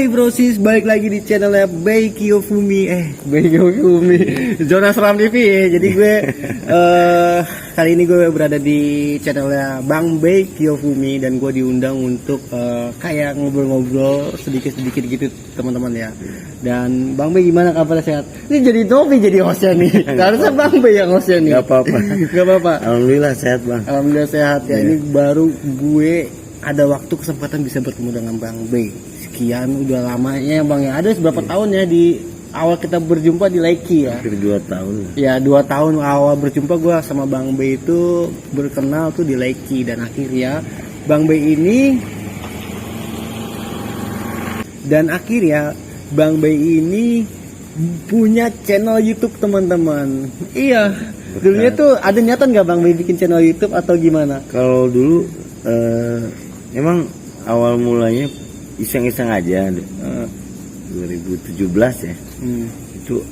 Hai brosis, balik lagi di channelnya Bay Kiyofumi. Bay Kiyofumi Zona Seram TV ya. Jadi gue kali ini gue berada di channelnya Bang Bay Kiyofumi. Dan gue diundang untuk kayak ngobrol-ngobrol sedikit-sedikit gitu teman-teman ya. Dan Bang Bay gimana kabar, sehat? Ini jadi Novi jadi hostnya nih. Harusnya Bang Bay yang hostnya nih. Gak apa-apa. Gak apa-apa. Alhamdulillah sehat Bang. Alhamdulillah sehat ya. Ini baru gue ada waktu kesempatan bisa bertemu dengan Bang Bay. Sekian udah lamanya Bang ya. Ada berapa tahun ya di awal kita berjumpa di Laiki ya. Hampir 2 tahun. Ya 2 tahun awal berjumpa gue sama Bang Bay itu berkenal tuh di Laiki. Dan akhirnya Bang Bay ini punya channel YouTube teman-teman. Iya. Dulunya tuh ada niatan nggak Bang Bay bikin channel YouTube atau gimana? Kalau dulu emang awal mulanya iseng-iseng aja 2017 ya. Itu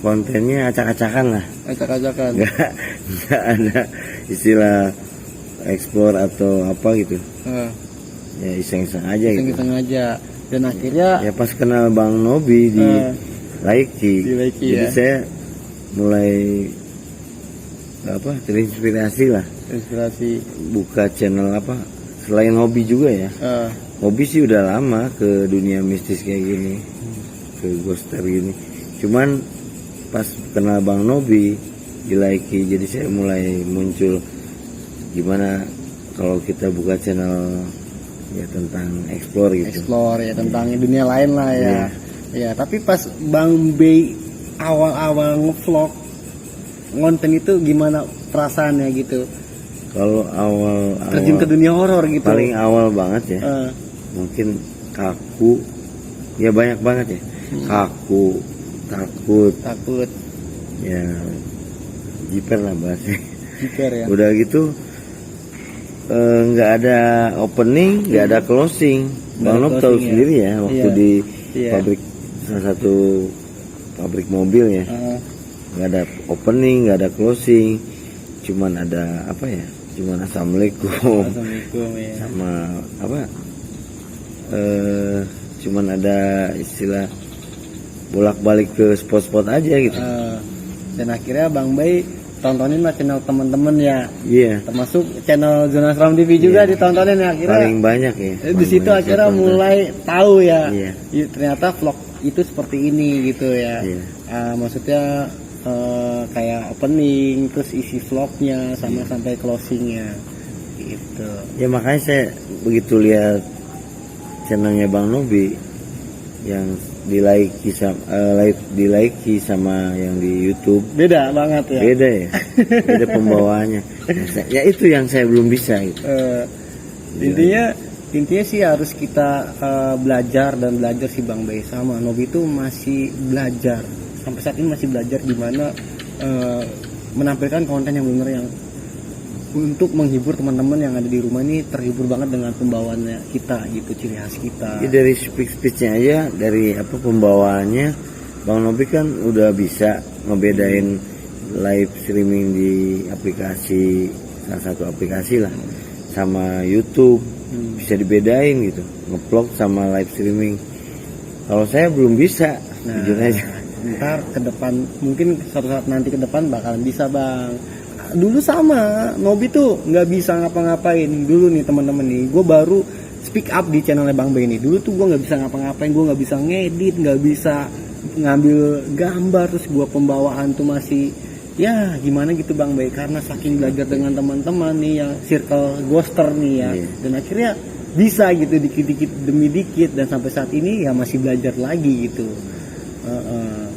kontennya acak-acakan lah. Acak-acakan. Nggak ada istilah ekspor atau apa gitu. Ya iseng-iseng aja gitu. Iseng-iseng aja. Dan akhirnya ya pas kenal Bang Nobi di Laiki. Jadi ya. saya mulai terinspirasi lah. Inspirasi Buka channel selain hobi juga ya. Hobi sih udah lama ke dunia mistis kayak gini, ke ghoster gini. Cuman pas kenal Bang Nobi di Laiki, jadi saya mulai muncul gimana kalau kita buka channel ya tentang explore gitu. Explore ya tentang dunia lain lah ya. Ya, tapi pas Bang Bay awal-awal ngevlog konten itu gimana perasaannya gitu? Kalau awal terjun ke dunia horor gitu. Paling awal banget ya. Mungkin kaku. Ya banyak banget ya. Kaku, takut. Ya jiper lah bahasanya. Jiper ya. Udah gitu nggak ada opening, nggak ada closing. Bang Nob tahu sendiri ya waktu di pabrik, salah satu pabrik mobil ya. Nggak ada opening, nggak ada closing. Cuman ada cuman assalamualaikum ya. Sama cuman ada istilah bolak-balik ke spot-spot aja gitu. Dan akhirnya Bang Bay tontonin lah channel teman-teman ya. Iya. Termasuk channel Zona Seram TV juga ditontonin ya akhirnya. Paling banyak ya. Di situ akhirnya mulai tahu ya. Ternyata vlog itu seperti ini gitu ya. Maksudnya kayak opening terus isi vlognya sama sampai closingnya gitu. Ya makanya saya begitu lihat channelnya Bang Nobi yang di like sama yang di YouTube beda banget ya. Beda ya. Beda pembawaannya. Ya itu yang saya belum bisa gitu. Intinya sih harus kita belajar sih Bang Bay sama Nobi itu masih belajar. Sampai saat ini masih belajar gimana menampilkan konten yang benar yang untuk menghibur teman-teman yang ada di rumah ini, terhibur banget dengan pembawaannya kita gitu, ciri khas kita. Ya, dari speech-nya aja, dari pembawaannya Bang Nobi kan udah bisa ngebedain live streaming di aplikasi, salah satu aplikasi lah, sama YouTube. Bisa dibedain gitu, nge-vlog sama live streaming. Kalau saya belum bisa, jujur aja. Ntar ke depan, mungkin suatu saat nanti ke depan bakalan bisa Bang. Dulu sama Nobi tuh nggak bisa ngapa-ngapain. Dulu nih teman-teman nih, gue baru speak up di channelnya Bang Bay ini. Dulu tuh gue nggak bisa ngapa-ngapain, gue nggak bisa ngedit, nggak bisa ngambil gambar, terus gue pembawaan tuh masih ya gimana gitu Bang Bay, karena saking belajar dengan teman-teman nih yang circle ghoster nih ya. Dan akhirnya bisa gitu dikit-dikit demi dikit, dan sampai saat ini ya masih belajar lagi gitu.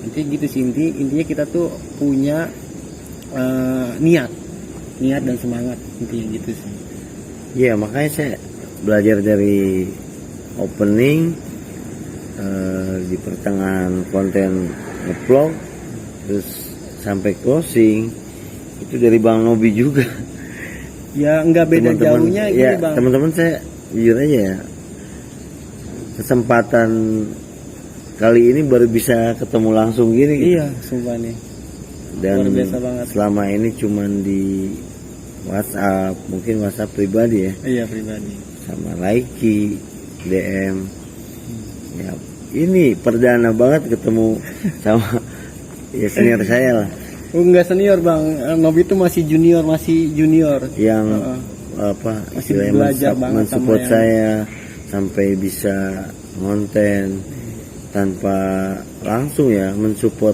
Intinya gitu sih, intinya kita tuh punya niat dan semangat, intinya gitu sih. Iya, makanya saya belajar dari opening, di pertengahan konten nge-vlog, terus sampai closing itu dari Bang Nobi juga. Ya nggak beda jauhnya gitu ya, Bang. Teman-teman, saya jujur aja ya, kesempatan kali ini baru bisa ketemu langsung gini gitu. Iya, sumpah nih. Dan luar biasa banget. Selama ini cuman di WhatsApp, mungkin WhatsApp pribadi ya. Iya, pribadi. Sama Laiki, DM. Ya ini perdana banget ketemu sama ya senior saya lah, Oh, enggak senior bang, Nobi itu masih junior. yang Heeh. Masih istilahnya belajar banget mensupport sama yang- saya sampai bisa konten tanpa langsung ya mensupport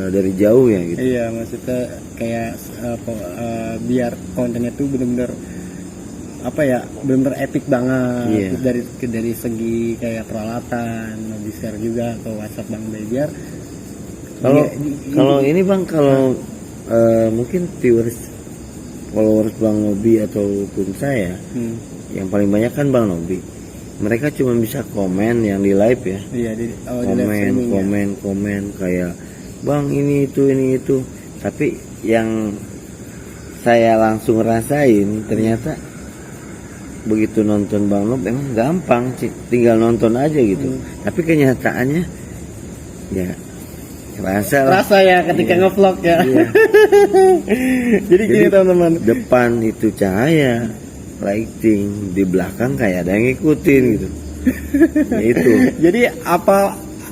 dari jauh ya gitu. Iya, maksudnya kayak biar kontennya tuh bener-bener apa ya, bener-bener epic banget. Iya. Terus dari segi kayak peralatan, Nobi share juga ke WhatsApp Bang Bay biar Kalau Iya, kalau ini bang, kalau mungkin followers Bang Nobi ataupun saya hmm, yang paling banyak kan Bang Nobi. Mereka cuma bisa komen yang di live ya. iya di live Komen, streaming ya. komen kayak Bang ini itu. Tapi yang saya langsung rasain ternyata begitu nonton Bang Nob emang gampang sih, tinggal nonton aja gitu. Tapi kenyataannya ya rasa lah. Rasa ya ketika Iya. ngevlog ya. Iya. Jadi gini teman-teman. Depan itu cahaya, lighting, di belakang kayak ada yang ngikutin gitu. Ya itu. Jadi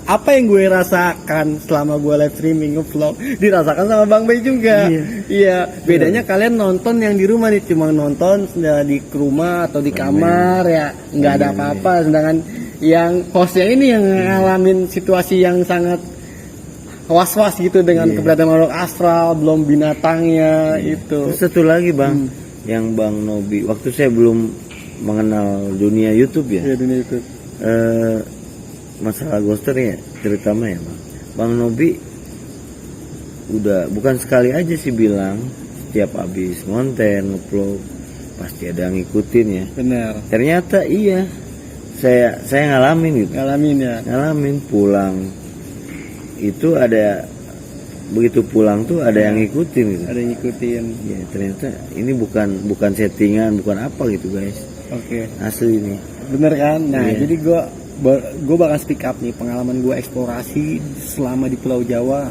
apa yang gue rasakan selama gue live streaming ngevlog dirasakan sama Bang Bay juga. Iya. Bedanya kalian nonton yang di rumah nih, cuma nonton di rumah atau di kamar ya, nggak ada apa-apa. Sedangkan yang hostnya ini yang ngalamin situasi yang sangat was-was gitu dengan keberadaan makhluk astral, belum binatangnya itu. Terus satu lagi Bang, yang Bang Nobi waktu saya belum mengenal dunia YouTube ya. Iya, dunia itu. Masalah ghoster ya terutama ya Bang Nobi udah bukan sekali aja sih bilang setiap habis konten upload pasti ada yang ngikutin ya. Benar. Ternyata iya, saya ngalamin gitu, Ngalamin ya. ngalamin pulang itu ada, begitu pulang tuh ada yang ngikutin gitu. Ada yang ngikutin. Ya ternyata ini bukan settingan, bukan apa gitu guys, Oke. asli ini. Bener kan? Nah, Iya. jadi gue bakal speak up nih pengalaman gue eksplorasi selama di Pulau Jawa.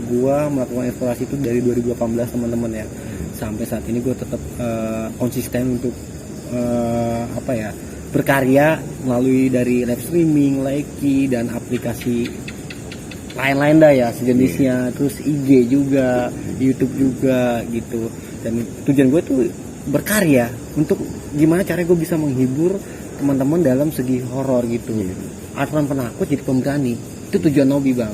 Gue melakukan eksplorasi itu dari 2018 teman-teman ya. Sampai saat ini gue tetap konsisten untuk berkarya melalui dari live streaming, Likee dan aplikasi lain-lain dah ya sejenisnya. Terus IG juga, YouTube juga gitu. Dan tujuan gue tuh berkarya untuk gimana caranya gue bisa menghibur teman-teman dalam segi horor gitu. Aturan penakut jadi pemberani, itu tujuan Nobi bang.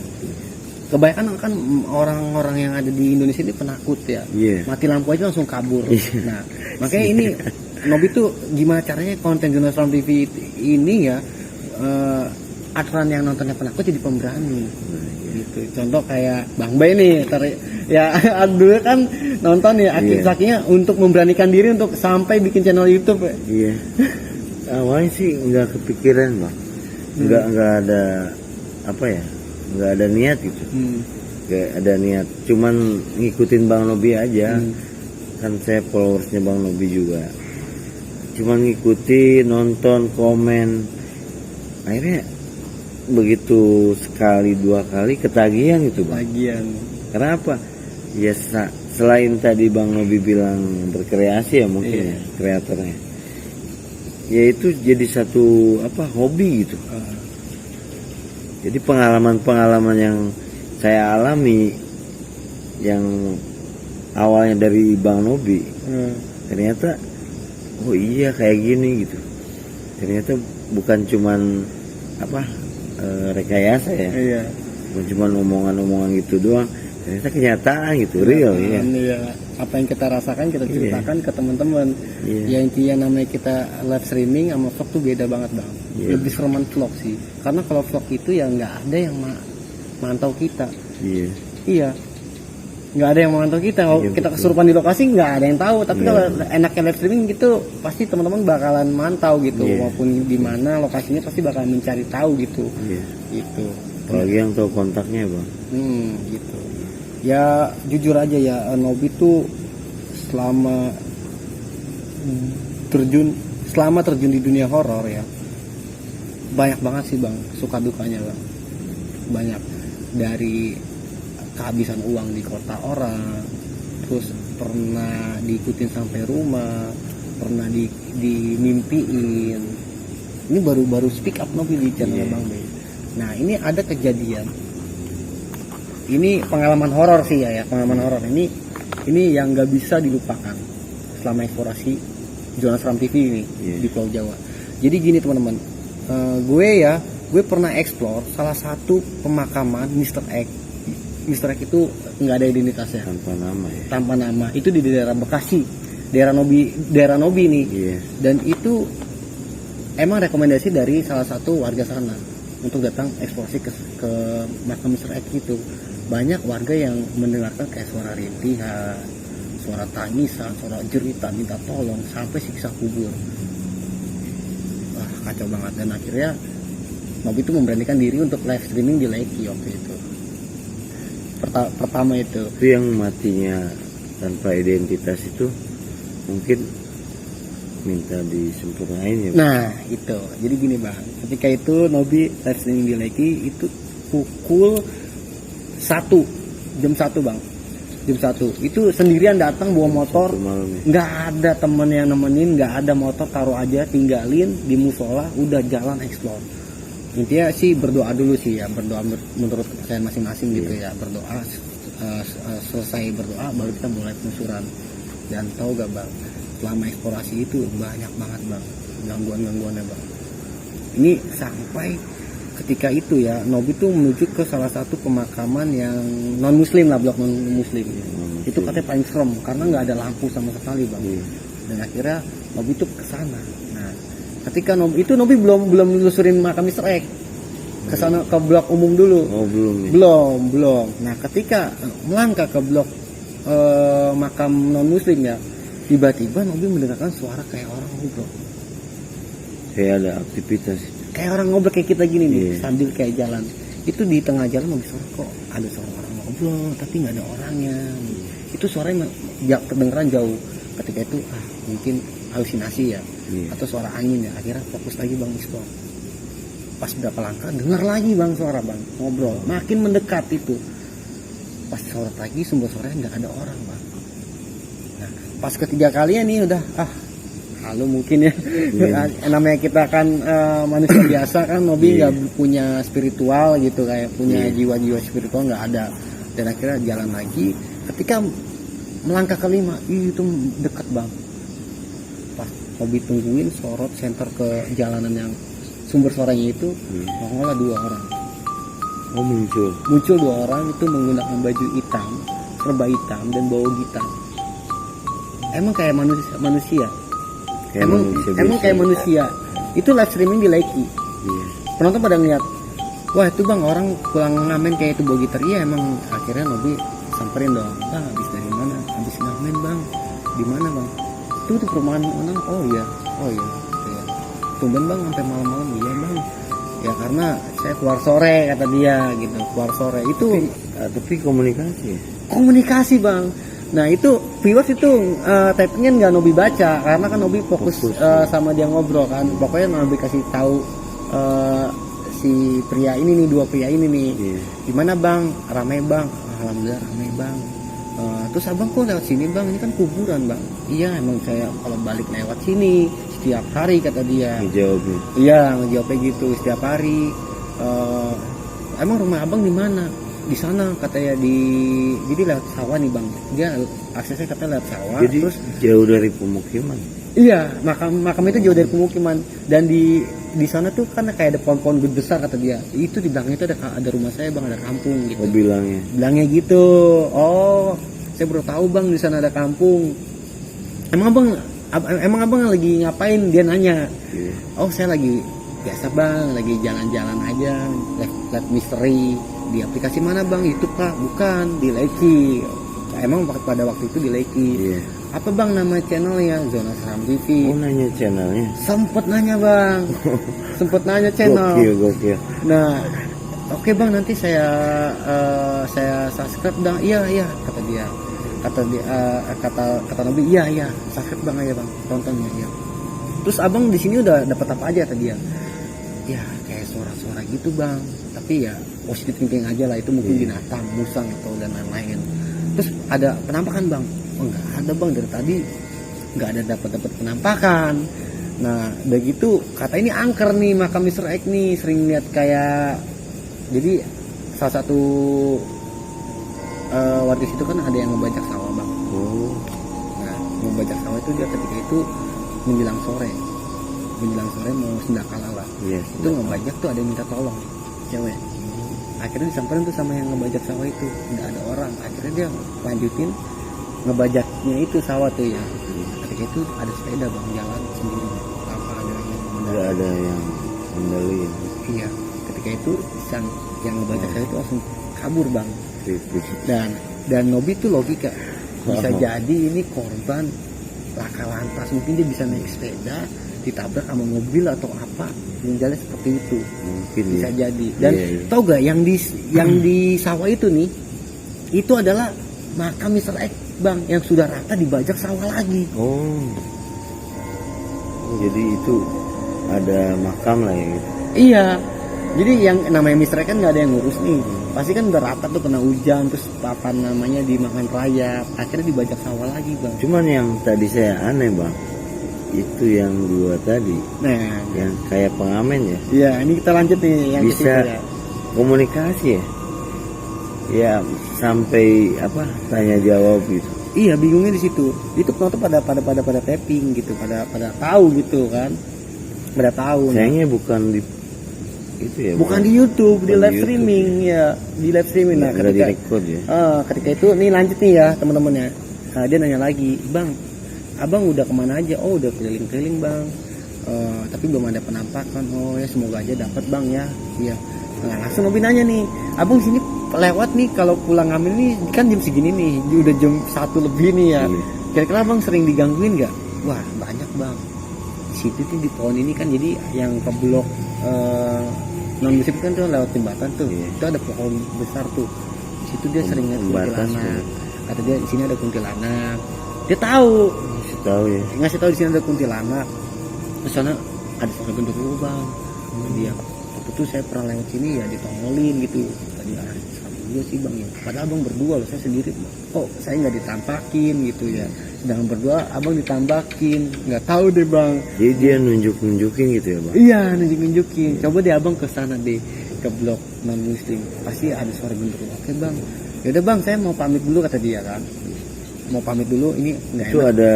Kebanyakan kan orang-orang yang ada di Indonesia ini penakut ya. Iya. Mati lampu aja langsung kabur. Iya. Nah makanya ini Nobi tuh gimana caranya konten Jonas Ram TV ini ya, aturan yang nontonnya penakut jadi pemberani gitu. Contoh kayak Bang Bay nih ya dulu kan nonton ya saking-sakingnya untuk memberanikan diri untuk sampai bikin channel YouTube ya. Iya. Awalnya sih nggak kepikiran Bang, nggak ada apa ya, nggak ada niat gitu, nggak ada niat, cuman ngikutin Bang Nobi aja. Kan saya followersnya Bang Nobi juga, cuman ngikutin, nonton, komen. Akhirnya begitu sekali dua kali ketagihan gitu Bang. Bagian Kenapa? Ya selain tadi Bang Nobi bilang berkreasi ya mungkin ya, kreatornya. Ya itu jadi satu hobi gitu. Jadi pengalaman-pengalaman yang saya alami yang awalnya dari Bang Nobi, ternyata oh iya kayak gini gitu. Ternyata bukan cuman rekayasa ya. Iya. Bukan cuman omongan-omongan gitu doang. Ternyata kenyataan gitu, real ya. Iya. Apa yang kita rasakan kita ceritakan ke teman-teman. Iya. Ya intinya namanya kita live streaming sama vlog tuh beda banget bang. Iya. Lebih sereman vlog sih. Karena kalau vlog itu ya nggak ada yang mantau kita. Iya. Iya. Nggak ada yang memantau kita. Kalau Iya, kita betul. kesurupan di lokasi nggak ada yang tahu. Tapi Iya. kalau enaknya live streaming gitu pasti teman-teman bakalan mantau gitu. Iya. Maupun di mana lokasinya pasti bakalan mencari tahu gitu. Iya. Gitu. Apalagi yang tahu kontaknya Bang. Gitu. Ya jujur aja ya, Nobi tuh selama terjun di dunia horor ya banyak banget sih bang suka dukanya bang. Banyak dari kehabisan uang di kota orang, terus pernah diikutin sampai rumah, pernah dimimpiin Ini baru speak up Nobi di channel Bang Bay. Nah ini ada kejadian. Ini pengalaman horor sih ya, pengalaman horor. Ini yang nggak bisa dilupakan selama eksplorasi zona seram TV ini di Pulau Jawa. Jadi gini teman-teman, gue pernah explore salah satu pemakaman Mr. X. Mr. X itu nggak ada identitasnya. Tanpa nama ya. Tanpa nama. Itu di daerah Bekasi, daerah Nobi nih. Dan itu emang rekomendasi dari salah satu warga sana untuk datang eksplorasi ke makam Mr. X itu. Banyak warga yang mendengarkan kayak suara rintihan, suara tangisan, suara jeritan, minta tolong, sampai siksa kubur. Wah kacau banget. Dan akhirnya Nobi itu memberanikan diri untuk live streaming di Leki waktu itu. Pertama itu yang matinya tanpa identitas itu mungkin minta disempurnain ya. Nah itu, jadi gini bang, ketika itu Nobi live streaming di Leki itu pukul 1, jam 1 bang, jam 1 itu sendirian datang bawa motor, nggak ada temen yang nemenin, nggak ada motor, taruh aja, tinggalin di musola, udah jalan explore. Intinya sih berdoa dulu sih ya, berdoa menurut kepercayaan masing-masing gitu ya, berdoa, selesai berdoa baru kita mulai penelusuran. Dan tahu gak bang, selama eksplorasi itu banyak banget bang gangguan-gangguannya bang. Ini sampai ketika itu ya Nobi tuh menuju ke salah satu pemakaman yang non muslim lah, blok non muslim. Itu katanya paling serem karena nggak ada lampu sama sekali bang. Dan akhirnya Nobi tuh ke sana. Nah ketika Nobi belum nelusurin makam Mr. X, ke sana ke blok umum dulu. Oh belum ya? Belum. Nah ketika melangkah ke blok makam non muslim ya, tiba-tiba Nobi mendengarkan suara kayak orang ngobrol. Kayak ada aktivitas. Kayak orang ngobrol kayak kita gini nih, sambil kayak jalan. Itu di tengah jalan Nobi suara kok ada suara orang ngobrol, tapi nggak ada orangnya. Itu suaranya kedengeran jauh. Ketika itu mungkin halusinasi ya, atau suara angin ya. Akhirnya fokus lagi bang explore. Pas berapa langkah dengar lagi bang suara bang ngobrol, makin mendekat itu. Pas sorot lagi sumber suaranya nggak ada orang bang. Nah pas ketiga kalinya nih udah halo mungkin ya. Namanya kita kan manusia biasa kan, Nobi nggak punya spiritual gitu, kayak punya jiwa-jiwa spiritual nggak ada. Dan akhirnya jalan lagi. Ketika melangkah kelima itu dekat bang. Pas Nobi tungguin sorot center ke jalanan yang sumber suaranya itu, nongol 2 orang. Oh muncul 2 orang itu menggunakan baju hitam, serba hitam dan bawa gitar. Emang kayak manusia. Emang kayak manusia. Itu live streaming di Leki. Penonton pada ngeliat, wah itu bang orang pulang ngamen kayak itu bawa gitar. Iya emang. Akhirnya Nobi samperin dong, bang habis dari mana? Habis ngamen bang. Di mana bang? Itu di perumahan mana? Oh iya. Tumben bang sampai malam-malam. Iya bang. Ya karena saya keluar sore kata dia gitu, keluar sore itu. Tapi komunikasi bang. Nah itu viewers itu typingnya nggak Nobi baca karena kan Nobi fokus sama dia ngobrol kan. Pokoknya Nobi kasih tahu si pria ini nih, 2 pria ini nih, gimana bang, ramai bang, alhamdulillah ramai bang. Terus abang kok lewat sini bang, ini kan kuburan bang. Iya emang saya kalau balik lewat sini setiap hari kata dia. Ngejawabnya. Iya ngejawabnya gitu setiap hari. Emang rumah abang di mana? Di sana katanya jadi lewat sawah nih bang. Dia aksesnya katanya lewat sawah. Jadi terus jauh dari pemukiman. Iya makam itu jauh dari pemukiman. Dan di sana tuh kan kayak ada pohon-pohon besar kata dia. Itu di belakang itu ada rumah saya bang, ada kampung gitu. Oh bilangnya gitu. Oh saya baru tahu bang di sana ada kampung. Emang abang lagi ngapain? Dia nanya. Oh saya lagi biasa bang, lagi jalan-jalan aja, live misteri. Di aplikasi mana bang? YouTube kah? Bukan, di Leki. Emang pada waktu itu di Leki. Apa bang nama channelnya? Zona Seram TV. Oh nanya channelnya? Sempet nanya bang. Sempet nanya channel. Gokil. Nah oke bang nanti saya subscribe dong. Iya kata dia. Kata Nobi iya subscribe bang aja bang, tontonnya ya. Terus abang di sini udah dapat apa aja tadi ya? Ya kayak suara-suara gitu bang, tapi ya positive thinking aja lah, itu mungkin binatang, musang atau dan lain-lain. Terus ada penampakan bang? Oh nggak ada bang, dari tadi nggak ada dapat penampakan. Nah udah gitu kata ini angker nih makam Mr. X nih, sering lihat kayak, jadi salah satu warga situ kan ada yang ngebajak sawah bang. Nah ngebajak sawah itu dia ketika itu menjelang sore mau sendakala lah. Itu ngebajak tuh ada yang minta tolong cewek. Akhirnya disamperin tuh sama yang ngebajak sawah itu, nggak ada orang. Akhirnya dia lanjutin ngebajaknya itu sawah tuh ya. Ketika itu ada sepeda bang jalan sendiri tanpa ada yang nggak ada yang mengendalikan. Iya, ketika itu sang yang ngebajak saya itu langsung kabur bang. Dan Nobi itu logika bisa jadi ini korban laka lantas, mungkin dia bisa naik sepeda ditabrak sama mobil atau apa, yang jalan seperti itu mungkin bisa jadi. Dan tau gak yang di sawah itu nih, itu adalah makam Mr. X bang yang sudah rata dibajak sawah lagi. Jadi itu ada makam lah ya gitu. Iya, jadi yang namanya Mr. X kan nggak ada yang ngurus nih, pasti kan udah rata tuh kena hujan, terus apa namanya dimakan rayap, akhirnya dibajak sawah lagi bang. Cuman yang tadi saya aneh bang, itu yang dua tadi, Nah, yang kayak pengamen ya. iya ini kita lanjut nih yang bisa ketiga ya. Komunikasi ya, ya sampai apa tanya jawab gitu. Iya bingungnya di situ. Itu penonton pada tapping gitu, pada tahu gitu kan, pada tahu. Sayangnya bukan di itu ya. Bukan di YouTube, di bukan live di streaming ya, di live streaming. Nah, nggak ketika direkod ya. ketika itu nih lanjut nih ya teman-teman ya. Nah, dia nanya lagi, bang, abang udah kemana aja? Oh udah keliling-keliling bang. Tapi belum ada penampakan. Oh ya semoga aja dapat bang ya. Iya. Nah langsung Nobi nanya nih, abang sini lewat nih kalau pulang ngambil nih kan jam segini nih, udah jam 1 lebih nih ya. Kira-kira abang sering digangguin nggak? Wah banyak bang. Di situ tuh di pohon ini kan jadi yang ke blok non muslim kan tuh lewat jembatan tuh. Itu ada pohon besar tuh. Di situ dia sering lihat kuntilanak. Kata dia di sini ada kuntilanak. Dia tahu. Ngasih tahu di sini ada kuntilanak. Terus sana ada suara genderuwo bang. Dia waktu itu saya pernah lewat sini ya ditongolin gitu. Tadi sama dia sih bang ya. Padahal abang berdua loh, saya sendiri. Oh saya nggak ditampakin gitu ya. Sedangkan berdua abang ditambakin. Nggak tahu deh bang. Jadi dia nunjukin gitu ya bang. Iya nunjukin. Coba deh abang ke sana deh, ke blok non muslim. Pasti ada suara genderuwo. Oke bang. Yaudah bang saya mau pamit dulu kata dia kan. Mau pamit dulu ini nggak Itu enak. ada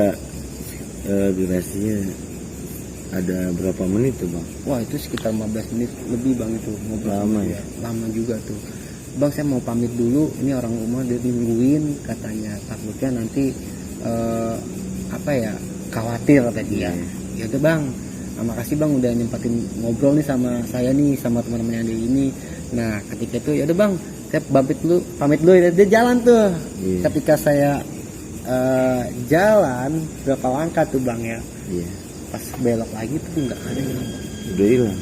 durasinya ada berapa menit tuh bang? Wah itu sekitar 15 menit lebih bang itu ngobrol. Lama ya? Lama juga tuh. Bang saya mau pamit dulu, ini orang rumah dia nungguin katanya, takutnya nanti apa ya khawatir kata dia. Ya udah bang, makasih bang udah nyempatin ngobrol nih sama saya nih sama teman-teman yang di ini. Nah ketika itu ya udah bang saya pamit dulu ya. Dia jalan tuh. Ketika saya jalan berapa langkah tuh bang ya. Pas belok lagi tuh nggak ada hilang.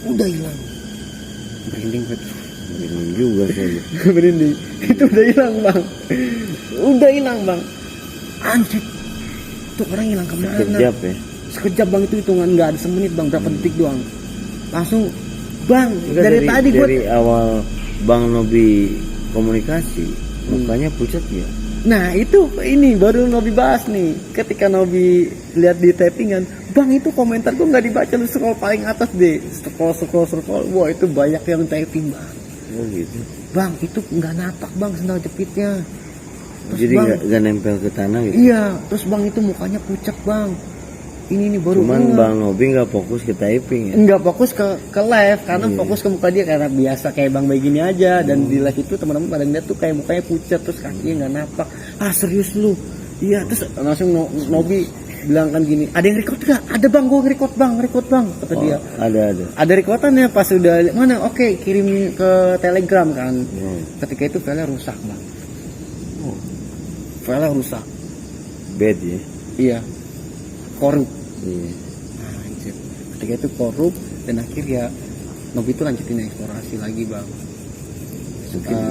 Udah hilang. Merinding juga saya. Merinding. Itu udah hilang bang. Udah hilang bang. Anjir. Tuh orang hilang kemana? Sekejap ya. Sekejap bang, itu hitungan nggak ada semenit bang, berapa detik doang. Langsung bang dari tadi gue dari awal bang Nobi komunikasi mukanya pucat ya. Nah itu ini baru Nobi bahas nih. Ketika Nobi lihat di tappingan, bang itu komentar gue nggak dibaca, lu scroll paling atas deh, scroll. Wah itu banyak yang tapping bang. Oh gitu. Bang itu nggak napak bang sendal jepitnya. Terus, jadi bang, nggak nempel ke tanah gitu. Iya, terus bang itu mukanya pucat bang. Ini baru. Cuman bang Nobi nggak fokus ke typing ya. Nggak fokus ke live karena fokus ke muka dia karena biasa kayak bang begini aja. Dan di live itu teman-teman pada ngeliat tuh kayak mukanya pucat terus kakinya nggak napak. Ah serius lu? Iya, terus langsung Nobi bilang kan gini, ada yang record gak? Ada bang, gue record bang kata dia. Ada recordannya pas udah mana? Oke, kirim ke Telegram kan. Ketika itu filenya rusak bang. Filenya rusak. Bad ya. Iya. Korup. Nah, anjir. Ketika itu korup dan akhirnya Nobi itu lanjutin eksplorasi lagi bang.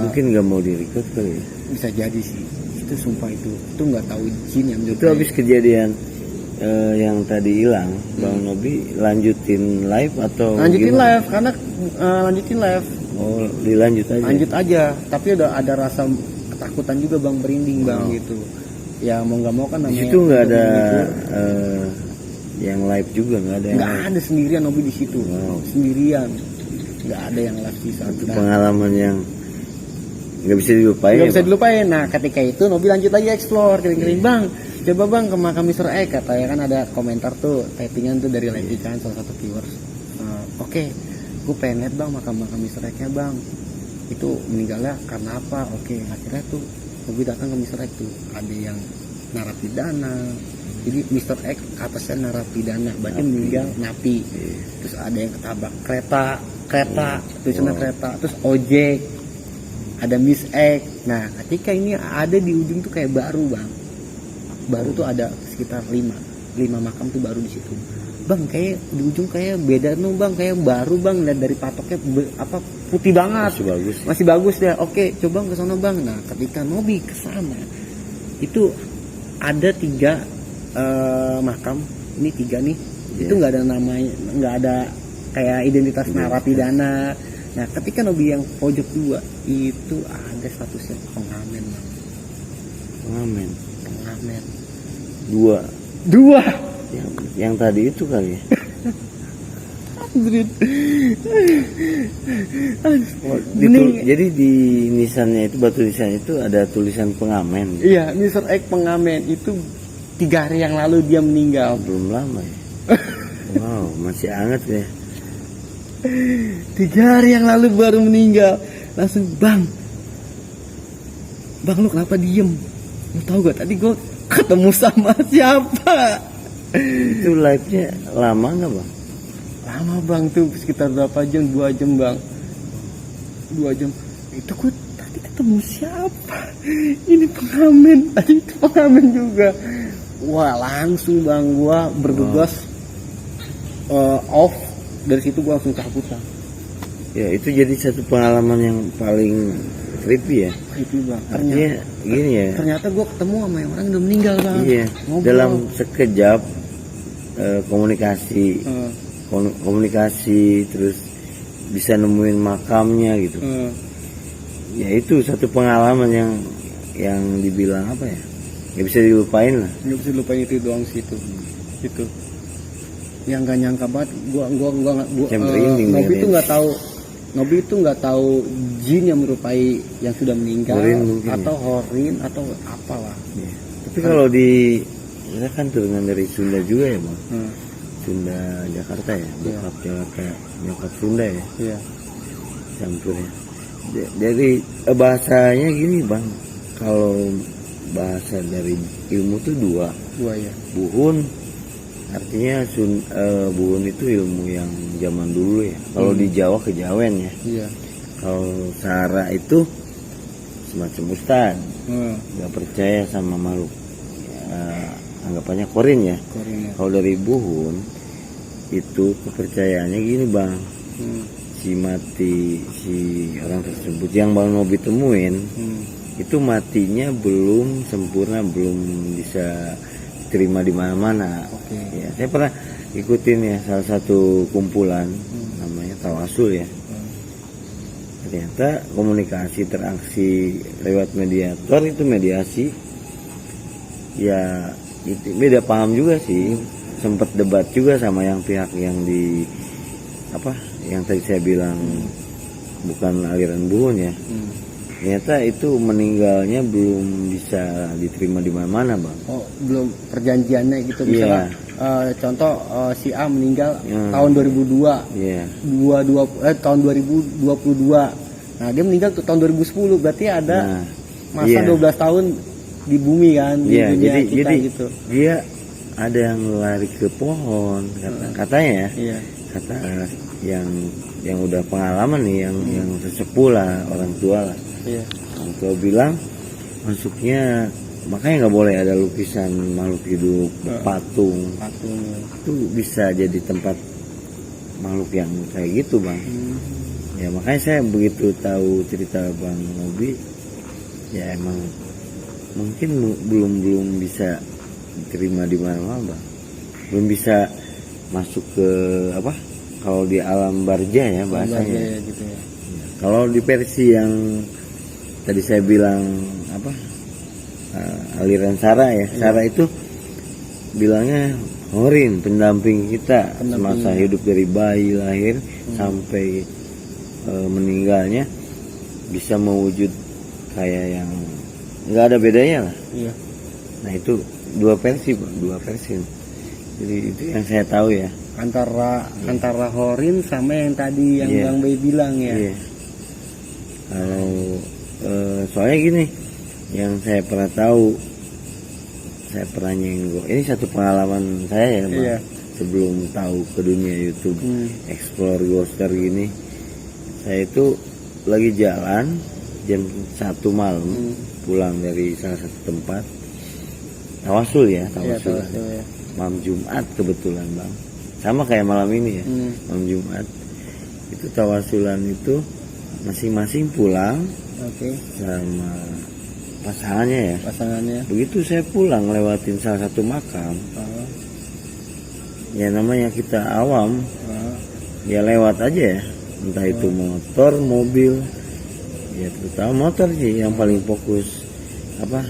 Mungkin nggak mau direcord kali ya. Bisa jadi sih. Itu sumpah itu nggak tahu jin yang itu habis kejadian yang tadi hilang bang Nobi lanjutin live atau lanjutin gimana? live karena lanjutin live. Oh dilanjut aja. Lanjut aja, tapi udah ada rasa ketakutan juga bang, berinding bang gitu. Ya mau nggak mau kan Di namanya. situ nggak ada yang live juga nggak ada yang Nggak live. ada, sendirian Nobi di situ. Wow. Sendirian. Nggak ada yang live di sana. Itu pengalaman yang nggak bisa dilupain. Nggak bisa Bang. dilupain. Nah, ketika itu Nobi lanjut lagi explore, keliling-keliling, Bang. Coba Bang ke makam Mr. X, katanya kan ada komentar tuh, typingan tuh dari Levi kan, salah satu viewers. Oke, gue pengen lihat Bang makam Mr. X-nya Bang. Itu meninggalnya karena apa? Oke, akhirnya tuh Nobi datang ke Mr. X tuh, ada yang narapidana. Jadi Mr. X atasnya narapidana, berarti meninggal napi. Terus ada yang ketabrak kereta, tulisannya kereta, terus ojek, ada Miss X. Nah, ketika ini ada di ujung tuh kayak baru tuh ada sekitar 5 makam tuh baru di situ. Bang, kayak di ujung kayak beda tuh Bang, kayak baru Bang, lihat dari patoknya putih banget. Masih bagus ya. Oke, coba ke sana Bang. Nah, ketika Nobi ke sana itu ada 3 makam. Ini 3 nih. Itu nggak ada namanya, nggak ada kayak identitas narapidana. Nah, ketika Nobi yang pojok 2 itu ada statusnya pengamen Bang. Pengamen. 2. Yang tadi itu kali ya. Jadi di nisannya itu, batu nisan itu ada tulisan pengamen. Iya, Mr. X pengamen itu 3 hari yang lalu dia meninggal. Belum lama ya. Wow, masih hangat ya. 3 hari yang lalu baru meninggal. Langsung Bang lu kenapa diem? Lu tahu gak tadi gue ketemu sama siapa? Itu live-nya lama nggak Bang? Lama Bang, tuh sekitar berapa jam? 2 jam Bang. 2 jam. Itu gue tadi ketemu siapa? Ini pengamen. Tadi itu pengamen juga. Wah, langsung Bang gua bergegas off. Dari situ gua langsung cabutan. Ya, itu jadi satu pengalaman yang paling creepy ya. Creepy Bang. Artinya gini ya. Ternyata gua ketemu sama yang orang yang udah meninggal Bang. Iya. Ngobrol. Dalam sekejap komunikasi terus bisa nemuin makamnya gitu. Ya itu satu pengalaman yang dibilang apa ya? Nggak bisa dilupain lah. Nggak bisa lupain itu doang sih itu. Itu. Yang gak nyangka banget gua Nobi itu nggak tahu jin yang merupai yang sudah meninggal atau horin atau apalah. Ya. Tapi kalau di kita kan turunan dari Sunda juga ya Bang. Sunda Jakarta ya, nyokap Sunda ya. Iya. Campurnya. Jadi bahasanya gini Bang, kalau bahasa dari ilmu tuh 2 ya. Buhun artinya buhun itu ilmu yang zaman dulu ya. Kalau di Jawa kejawen ya. Iya. Kalau Sara itu semacam ustad, nggak percaya sama makhluk. Anggapannya korin ya. Kalau dari buhun itu kepercayaannya gini Bang. Si orang tersebut yang Bang Nobi temuin itu matinya belum sempurna, belum bisa diterima di mana-mana. Ya, saya pernah ikutin ya salah satu kumpulan namanya tawasul ya. Ternyata komunikasi teraksi lewat mediator itu mediasi ya, itu beda paham juga sih. Sempat debat juga sama yang pihak yang yang tadi saya bilang bukan aliran buhun ya. Ternyata itu meninggalnya belum bisa diterima di mana-mana Bang. Oh, belum perjanjiannya gitu misalnya. Contoh si A meninggal tahun 2002. Iya. Tahun 2022. Nah, dia meninggal tuh tahun 2010, berarti ada masa 12 tahun di bumi kan, di dunia kita gitu. Dia ada yang lari ke pohon katanya ya. Iya. Kata yang udah pengalaman nih, yang sesepuh lah, orang tua lah. Iya. Orang tua bilang masuknya makanya nggak boleh ada lukisan makhluk hidup, patung itu bisa jadi tempat makhluk yang kayak gitu Bang. Ya makanya saya begitu tahu cerita Bang Nobi, ya emang mungkin belum bisa diterima di mana-mana Bang. Belum bisa masuk ke kalau di alam barja ya bahasanya. Gitu ya. Kalau di versi yang tadi saya bilang aliran Sara ya, Sara itu bilangnya Horin pendamping kita Pendamping. semasa hidup dari bayi lahir sampai meninggalnya, bisa mewujud kayak yang nggak ada bedanya lah. Iya. Nah itu dua versi Bang, dua versi. Jadi itu yang saya tahu ya. Antara Horin sama yang tadi yang Iya. Bang Bay bilang ya. Iya. Kalau soalnya gini, yang saya pernah tahu, saya pernah nyenggol. Ini satu pengalaman saya ya, Bang. Iya. Sebelum tahu ke dunia YouTube, explore ghoster gini, saya itu lagi jalan jam 1 malam, pulang dari salah satu tempat. Tawasul ya, Iya, tawasul. tawasul ya. Malam Jumat kebetulan Bang. Sama kayak malam ini ya, malam Jumat. Itu tawasulan itu masing-masing pulang Oke. sama pasangannya ya. Pasangannya. Begitu saya pulang lewatin salah satu makam, Oh, ya namanya kita awam, oh. ya lewat aja ya. Entah itu motor, mobil, ya terutama motor sih yang paling fokus apa?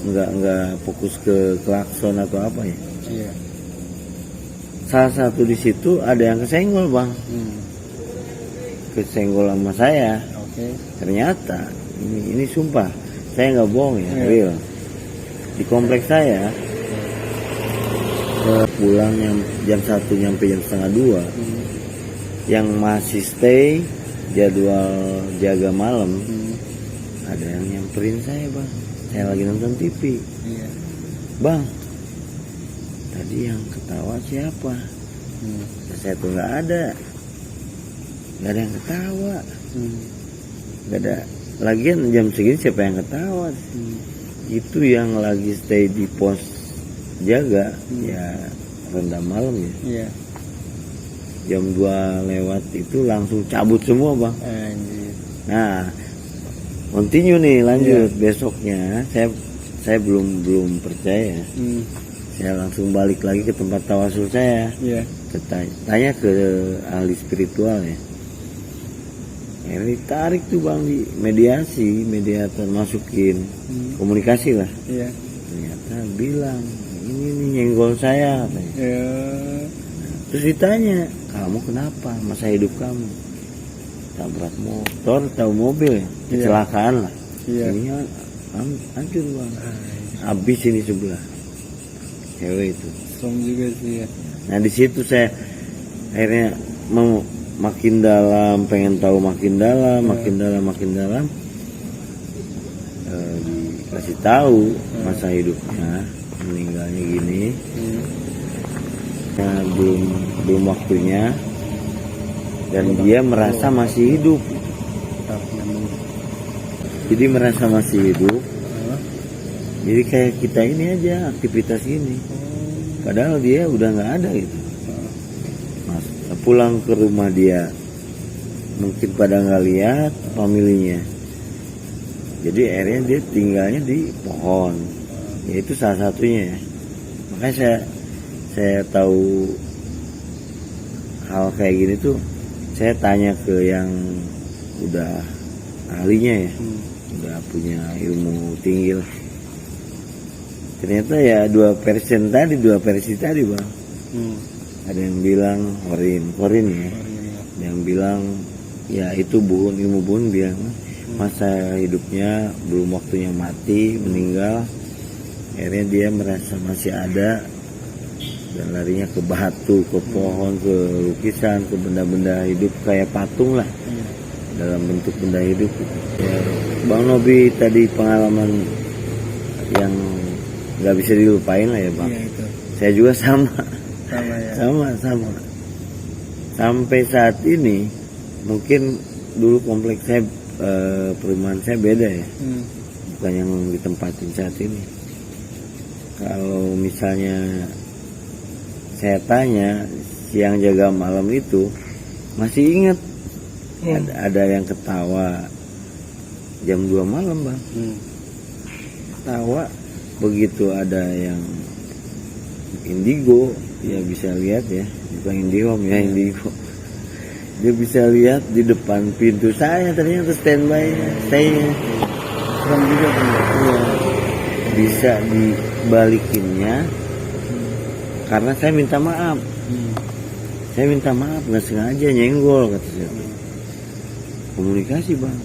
Nggak fokus ke klakson atau apa ya. Iya. Salah satu di situ ada yang kesenggol Bang, kesenggol sama saya. Oke. Ternyata ini sumpah, saya nggak bohong ya, Iya. real. Di kompleks saya pulang jam 1 nyampe jam setengah 2, yang masih stay jadwal jaga malam, ada yang nyamperin saya Bang. Saya lagi nonton TV. Iya. Bang, tadi yang ketawa siapa? Saya tuh nggak ada yang ketawa, nggak ada. Lagian jam segini siapa yang ketawa? Itu yang lagi stay di pos jaga, ya rendam malam ya. Iya. Jam 2 lewat itu langsung cabut semua Bang. Anjir. Nah, continue nih lanjut besoknya. Saya belum percaya. Saya langsung balik lagi ke tempat tawasul saya. Iya. Tanya ke ahli spiritual ya. Ini tarik tuh Bang, di mediasi, mediator masukin komunikasi lah. Iya. Ternyata bilang ini nih nyenggol saya katanya. Ya. Terus ditanya, kamu kenapa masa hidup kamu? Tabrak motor atau mobil ya? Kecelakaan lah. Iya. Ini hancur Bang. Habis ini sebelah. Cewek itu. Serem juga sih ya. Nah di situ saya akhirnya mau makin dalam, pengen tahu makin dalam. Dikasih tahu masa hidupnya, meninggalnya gini. Nah, belum waktunya, dan dia merasa masih hidup. Jadi merasa masih hidup. Jadi kayak kita ini aja aktivitas ini. Padahal dia udah nggak ada gitu. Mas, pulang ke rumah dia, mungkin pada nggak lihat familinya. Jadi akhirnya dia tinggalnya di pohon. Ya itu salah satunya ya. Makanya saya tahu hal kayak gini tuh, saya tanya ke yang udah ahlinya ya, udah punya ilmu tinggi lah. Ternyata ya dua versi tadi Bang. Ada yang bilang Horin ya. Ada yang bilang ya itu ilmu buhun bilang masa hidupnya belum waktunya mati, meninggal. Akhirnya dia merasa masih ada dan larinya ke batu, ke pohon, ke lukisan, ke benda-benda hidup kayak patung lah, dalam bentuk benda hidup. Ya, Bang Nobi tadi pengalaman yang nggak bisa dilupain lah ya Bang. Iya itu. Saya juga sama ya. sama. Sampai saat ini mungkin dulu kompleks saya, perumahan saya beda ya, bukan yang ditempatin saat ini. Kalau misalnya saya tanya siang jaga malam itu masih ingat, ada yang ketawa jam 2 malam Bang. Ketawa, begitu ada yang indigo, ya bisa lihat ya, bukan IndiHome ya, indigo. Dia bisa lihat di depan pintu saya, ternyata stay-nya. Serem juga ya. Bisa dibalikinnya karena saya minta maaf. Saya minta maaf nggak sengaja nyenggol kata saya. Komunikasi bang.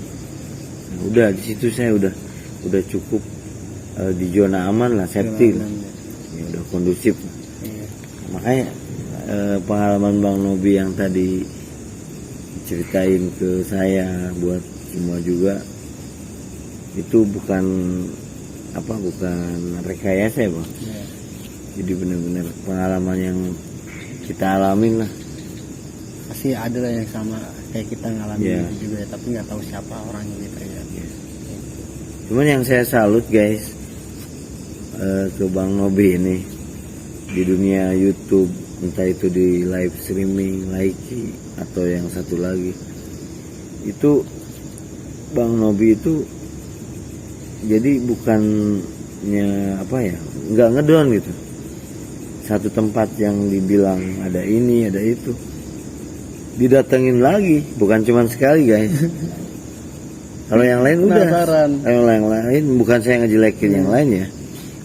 Nah, udah di situ saya udah cukup di zona aman lah, safety lah. Ya, udah kondusif. Makanya pengalaman Bang Nobi yang tadi ceritain ke saya buat semua juga itu bukan rekayasa ya bang. Jadi benar-benar pengalaman yang kita alamin lah. Pasti ada lah yang sama kayak kita ngalamin juga ya, tapi nggak tahu siapa orangnya gitu ya. Cuman yang saya salut guys ke Bang Nobi ini di dunia YouTube, entah itu di live streaming, Laiki atau yang satu lagi, itu Bang Nobi itu jadi bukannya nggak ngedon gitu. Satu tempat yang dibilang ada ini ada itu didatengin lagi, bukan cuma sekali guys. Kalau yang lain udah, kalau yang lain bukan saya ngejelekin yang lain ya.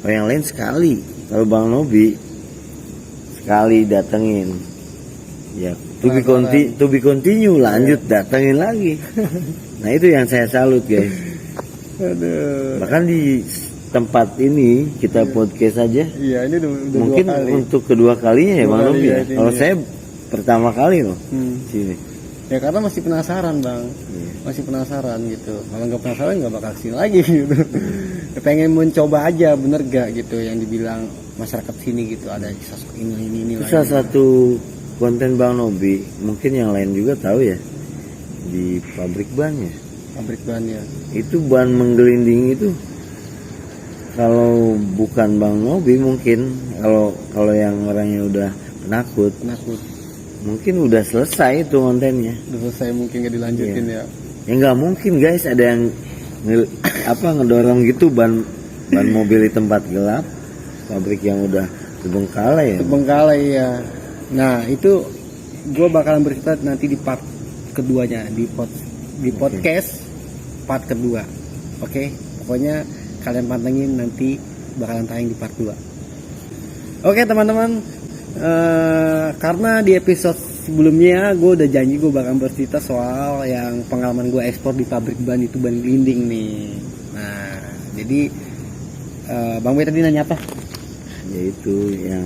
Kalau yang lain sekali, kalau Bang Nobi sekali datengin, ya to be continue lanjut datengin lagi. Nah itu yang saya salut guys. Bahkan di tempat ini kita podcast aja. Iya, ini udah mungkin 2 kali. Untuk kedua kalinya ya Bang Nobi ya. Kalau saya pertama kali loh sini. Ya karena masih penasaran bang, masih penasaran gitu. Kalau nggak penasaran nggak bakal kesini lagi gitu. Pengen mencoba aja, bener gak gitu yang dibilang masyarakat sini gitu, ada sosok ini. Itu salah satu konten Bang Nobi, mungkin yang lain juga tahu ya, di pabrik ban ya. Pabrik ban ya. Itu ban menggelinding itu, kalau bukan Bang Nobi mungkin kalau yang orangnya udah penakut. Mungkin udah selesai itu kontennya. Udah selesai, mungkin gak dilanjutin ya. Ya nggak mungkin guys, ada yang ngedorong gitu ban mobil di tempat gelap, pabrik yang udah terbengkalai ya. Terbengkalai ya. Nah itu gue bakalan bercerita nanti di part keduanya di podcast part kedua. Oke, pokoknya kalian pantengin, nanti bakalan tayang di part 2. Oke teman-teman. Karena di episode sebelumnya gue udah janji gue bakal bercerita soal yang pengalaman gue ekspor di pabrik ban itu, ban gelinding nih. Nah jadi Bang Boy tadi nanya apa? Ya itu yang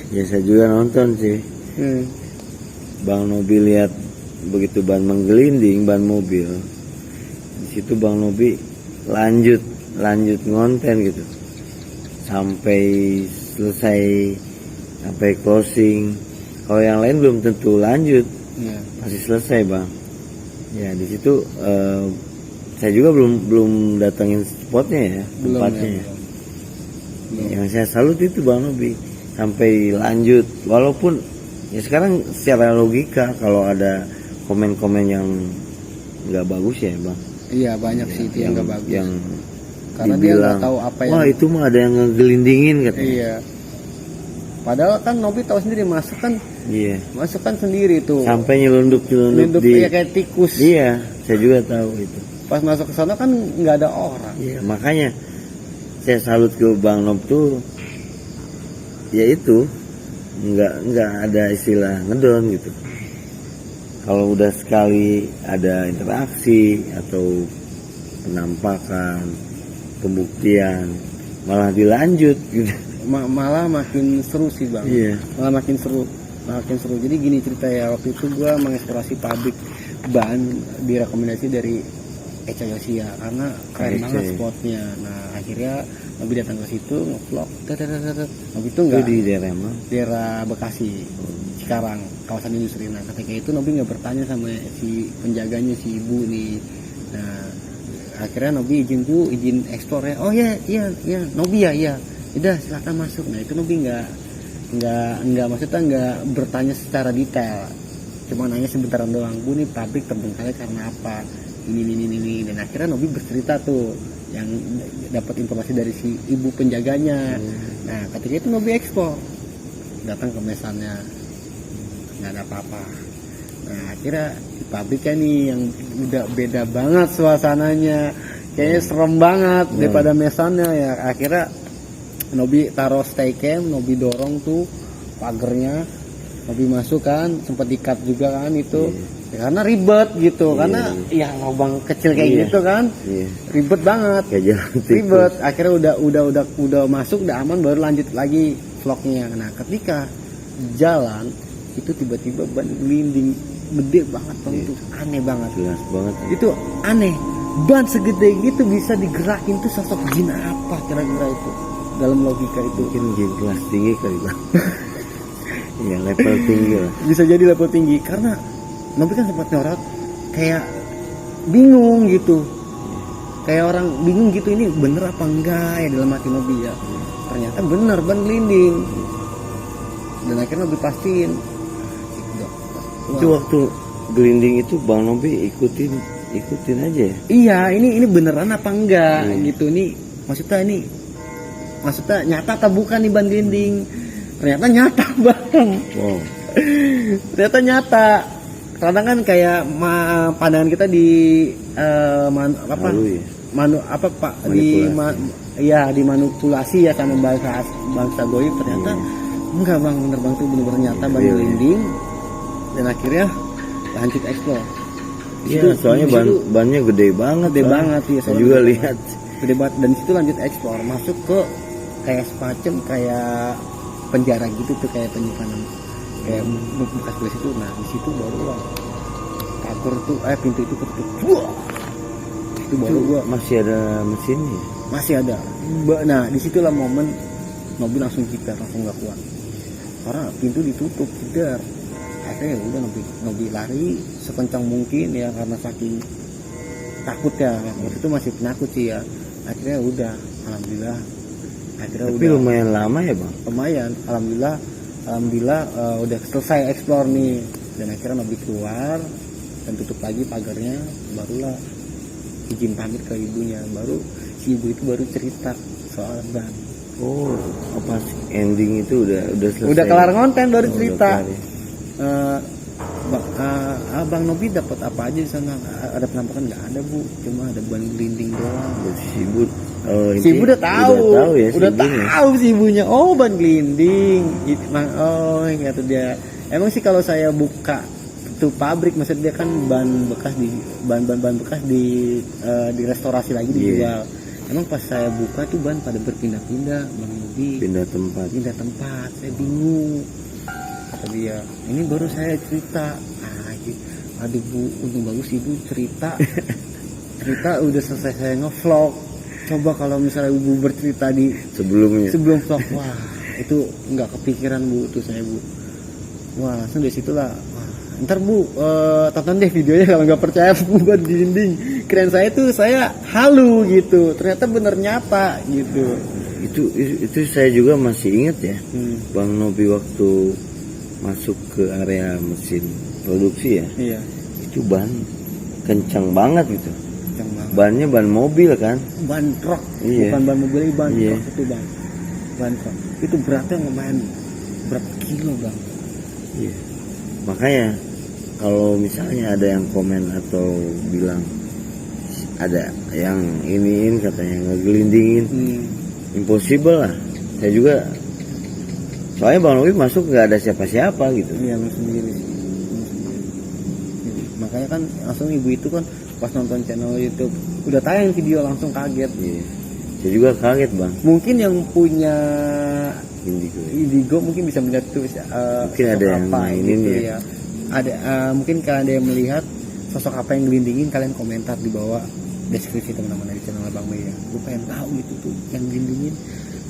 ya saya juga nonton sih. Bang Nobi lihat begitu ban menggelinding, ban mobil, di situ Bang Nobi lanjut ngonten gitu sampai selesai, sampai closing. Kalau yang lain belum tentu lanjut, masih selesai bang. Ya di situ saya juga belum datengin spotnya ya, tempatnya. Belum. Yang saya salut itu Bang Nobi sampai lanjut, walaupun ya sekarang secara logika kalau ada komen-komen yang nggak bagus ya bang. Iya banyak sih itu yang nggak bagus. Yang karena dia nggak tahu apa yang. Wah itu mah ada yang ngegelindingin katanya. Iya. Padahal kan Nobi tahu sendiri masuk kan sendiri tuh. Sampai nyelundup di kayak tikus. Iya, saya juga tahu itu. Pas masuk ke sana kan nggak ada orang. Iya, makanya saya salut ke Bang Nob tuh. Ya itu nggak ada istilah ngedon gitu. Kalau udah sekali ada interaksi atau penampakan, pembuktian, malah dilanjut gitu. Malah makin seru sih bang. Iya. Malah makin seru. Jadi gini cerita ya, waktu itu gue mengeksplorasi pabrik ban direkomendasi dari Eca Yosia karena keren banget spotnya. Nah akhirnya Nobi datang ke situ ngevlog. Nobi itu nggak di daerah Bekasi, Cikarang, kawasan industri. Nah ketika itu Nobi nggak bertanya sama si penjaganya, si ibu nih. Nah akhirnya Nobi izin ekspor ya. Oh iya Nobi ya. Udah silakan masuk. Nah itu Nobi nggak maksudnya nggak bertanya secara detail, cuma nanya sebentaran doang. Bu nih pabrik terbengkalai karena apa? Ini. Dan akhirnya Nobi bercerita tuh yang dapat informasi dari si ibu penjaganya. Nah ketika itu Nobi ekspor, datang ke mesannya nggak ada apa-apa. Nah akhirnya di pabriknya nih yang udah beda banget suasananya, kayaknya serem banget daripada mesannya ya. Akhirnya Nobi taruh stay cam, Nobi dorong tuh pagernya, Nobi masuk kan, sempat di-cut juga kan itu. Ya, karena ribet gitu, karena ya lubang kecil kayak gitu kan. Ribet banget. Kayak jalan tikus. Ribet. Akhirnya udah masuk, udah aman, baru lanjut lagi vlognya. Nah, ketika jalan itu tiba-tiba ban gelinding gede banget Bang, itu aneh banget. Jelas banget. Itu aneh. Ban segede gitu bisa digerakin tuh sosok jin apa kira-kira itu? Dalam logika itu. Mungkin jin kelas tinggi kali Bang. Iya, level tinggi lah. Bisa jadi level tinggi karena Nobi kan sempat nyorot kayak bingung gitu. Kayak orang bingung gitu, ini bener apa enggak ya dalam hati Nobi ya. Ternyata bener ban gelinding. Dan akhirnya Nobi pastiin. Itu waktu gelinding itu Bang Nobi ikutin aja ya. Iya, ini beneran apa enggak gitu. Ini maksudnya nyata atau bukan nih ban gelinding? Ternyata nyata Bang. Wow. Ternyata nyata. Kadang kan kayak pandangan kita di Lalu ya. dimanipulasi ya sama bangsa goib. Ternyata enggak Bang, bener Bang, tuh bener-bener nyata ban gelinding. Dan akhirnya lanjut explore. Iya, soalnya bannya gede banget. Gede banget ya. Saya juga lihat. Gede banget, dan situ lanjut explore, masuk ke kayak semacam kayak penjara gitu tuh, kayak penyimpanan kayak bekas tulis itu. Nah di situ baru lah pagar tuh pintu itu ketutup. Wah, itu baru gua Masih ada mesinnya. masih ada. Nah disitulah momen Nobi langsung nggak kuat karena pintu ditutup jedar. Akhirnya udah Nobi lari sekencang mungkin ya, karena saking takut ya. Waktu itu masih penakut sih ya. Akhirnya udah, alhamdulillah. Tapi lumayan lama ya Bang. Lumayan, alhamdulillah udah selesai explore nih. Dan akhirnya Nobi keluar dan tutup lagi pagarnya. Barulah izin pamit ke ibunya. Baru si ibu itu baru cerita soal ban. Oh, apa sih ending itu udah selesai. Udah kelar konten baru cerita. Bang Nobi dapat apa aja di sana? Ada penampakan? Nggak ada Bu, cuma ada ban gelinding doang. Si ibu, Si ibu udah tahu ya, udah tahu si ibunya. Oh, ban gelinding. Oh, kata dia. Emang sih kalau saya buka tuh pabrik, maksud dia kan ban bekas di restorasi lagi dijual. Emang pas saya buka tuh ban pada berpindah-pindah, Bang Nobi. pindah tempat. Saya bingung. Kata dia, ini baru saya cerita. Aduh Bu, untung bagus ibu cerita udah selesai saya ngevlog. Coba kalau misalnya ibu bercerita di sebelum vlog, wah itu nggak kepikiran Bu tuh saya Bu. Wah langsung dari situlah, ntar Bu tonton deh videonya kalau nggak percaya Bu ban dinding. Keren saya tuh saya halu gitu, ternyata bener nyata gitu. Itu saya juga masih ingat ya. Bang Nobi waktu masuk ke area mesin produksi ya. Iya. Itu ban kencang banget gitu. Kencang banget. Bannya ban mobil kan? Ban truk, Iya. bukan ban mobil, ban Iya. truk itu Bang. Ban truk. Itu beratnya lumayan berapa kilo Bang? Iya. Makanya kalau misalnya ada yang komen atau bilang ada yang iniin katanya ngegelindingin, impossible lah. Saya juga soalnya Bang Nobi masuk nggak ada siapa-siapa gitu. Iya, sendiri sih. Makanya kan langsung ibu itu kan pas nonton channel YouTube udah tayang video langsung kaget. Iya. Saya juga kaget Bang. Mungkin yang punya Indigo mungkin bisa melihat tuh mungkin ada yang mainin gitu ya. Ada mungkin kalian ada yang melihat sosok apa yang gelindingin, kalian komentar di bawah deskripsi teman-teman di channel Bang Bay ya. Gue pengen tahu gitu tuh yang gelindingin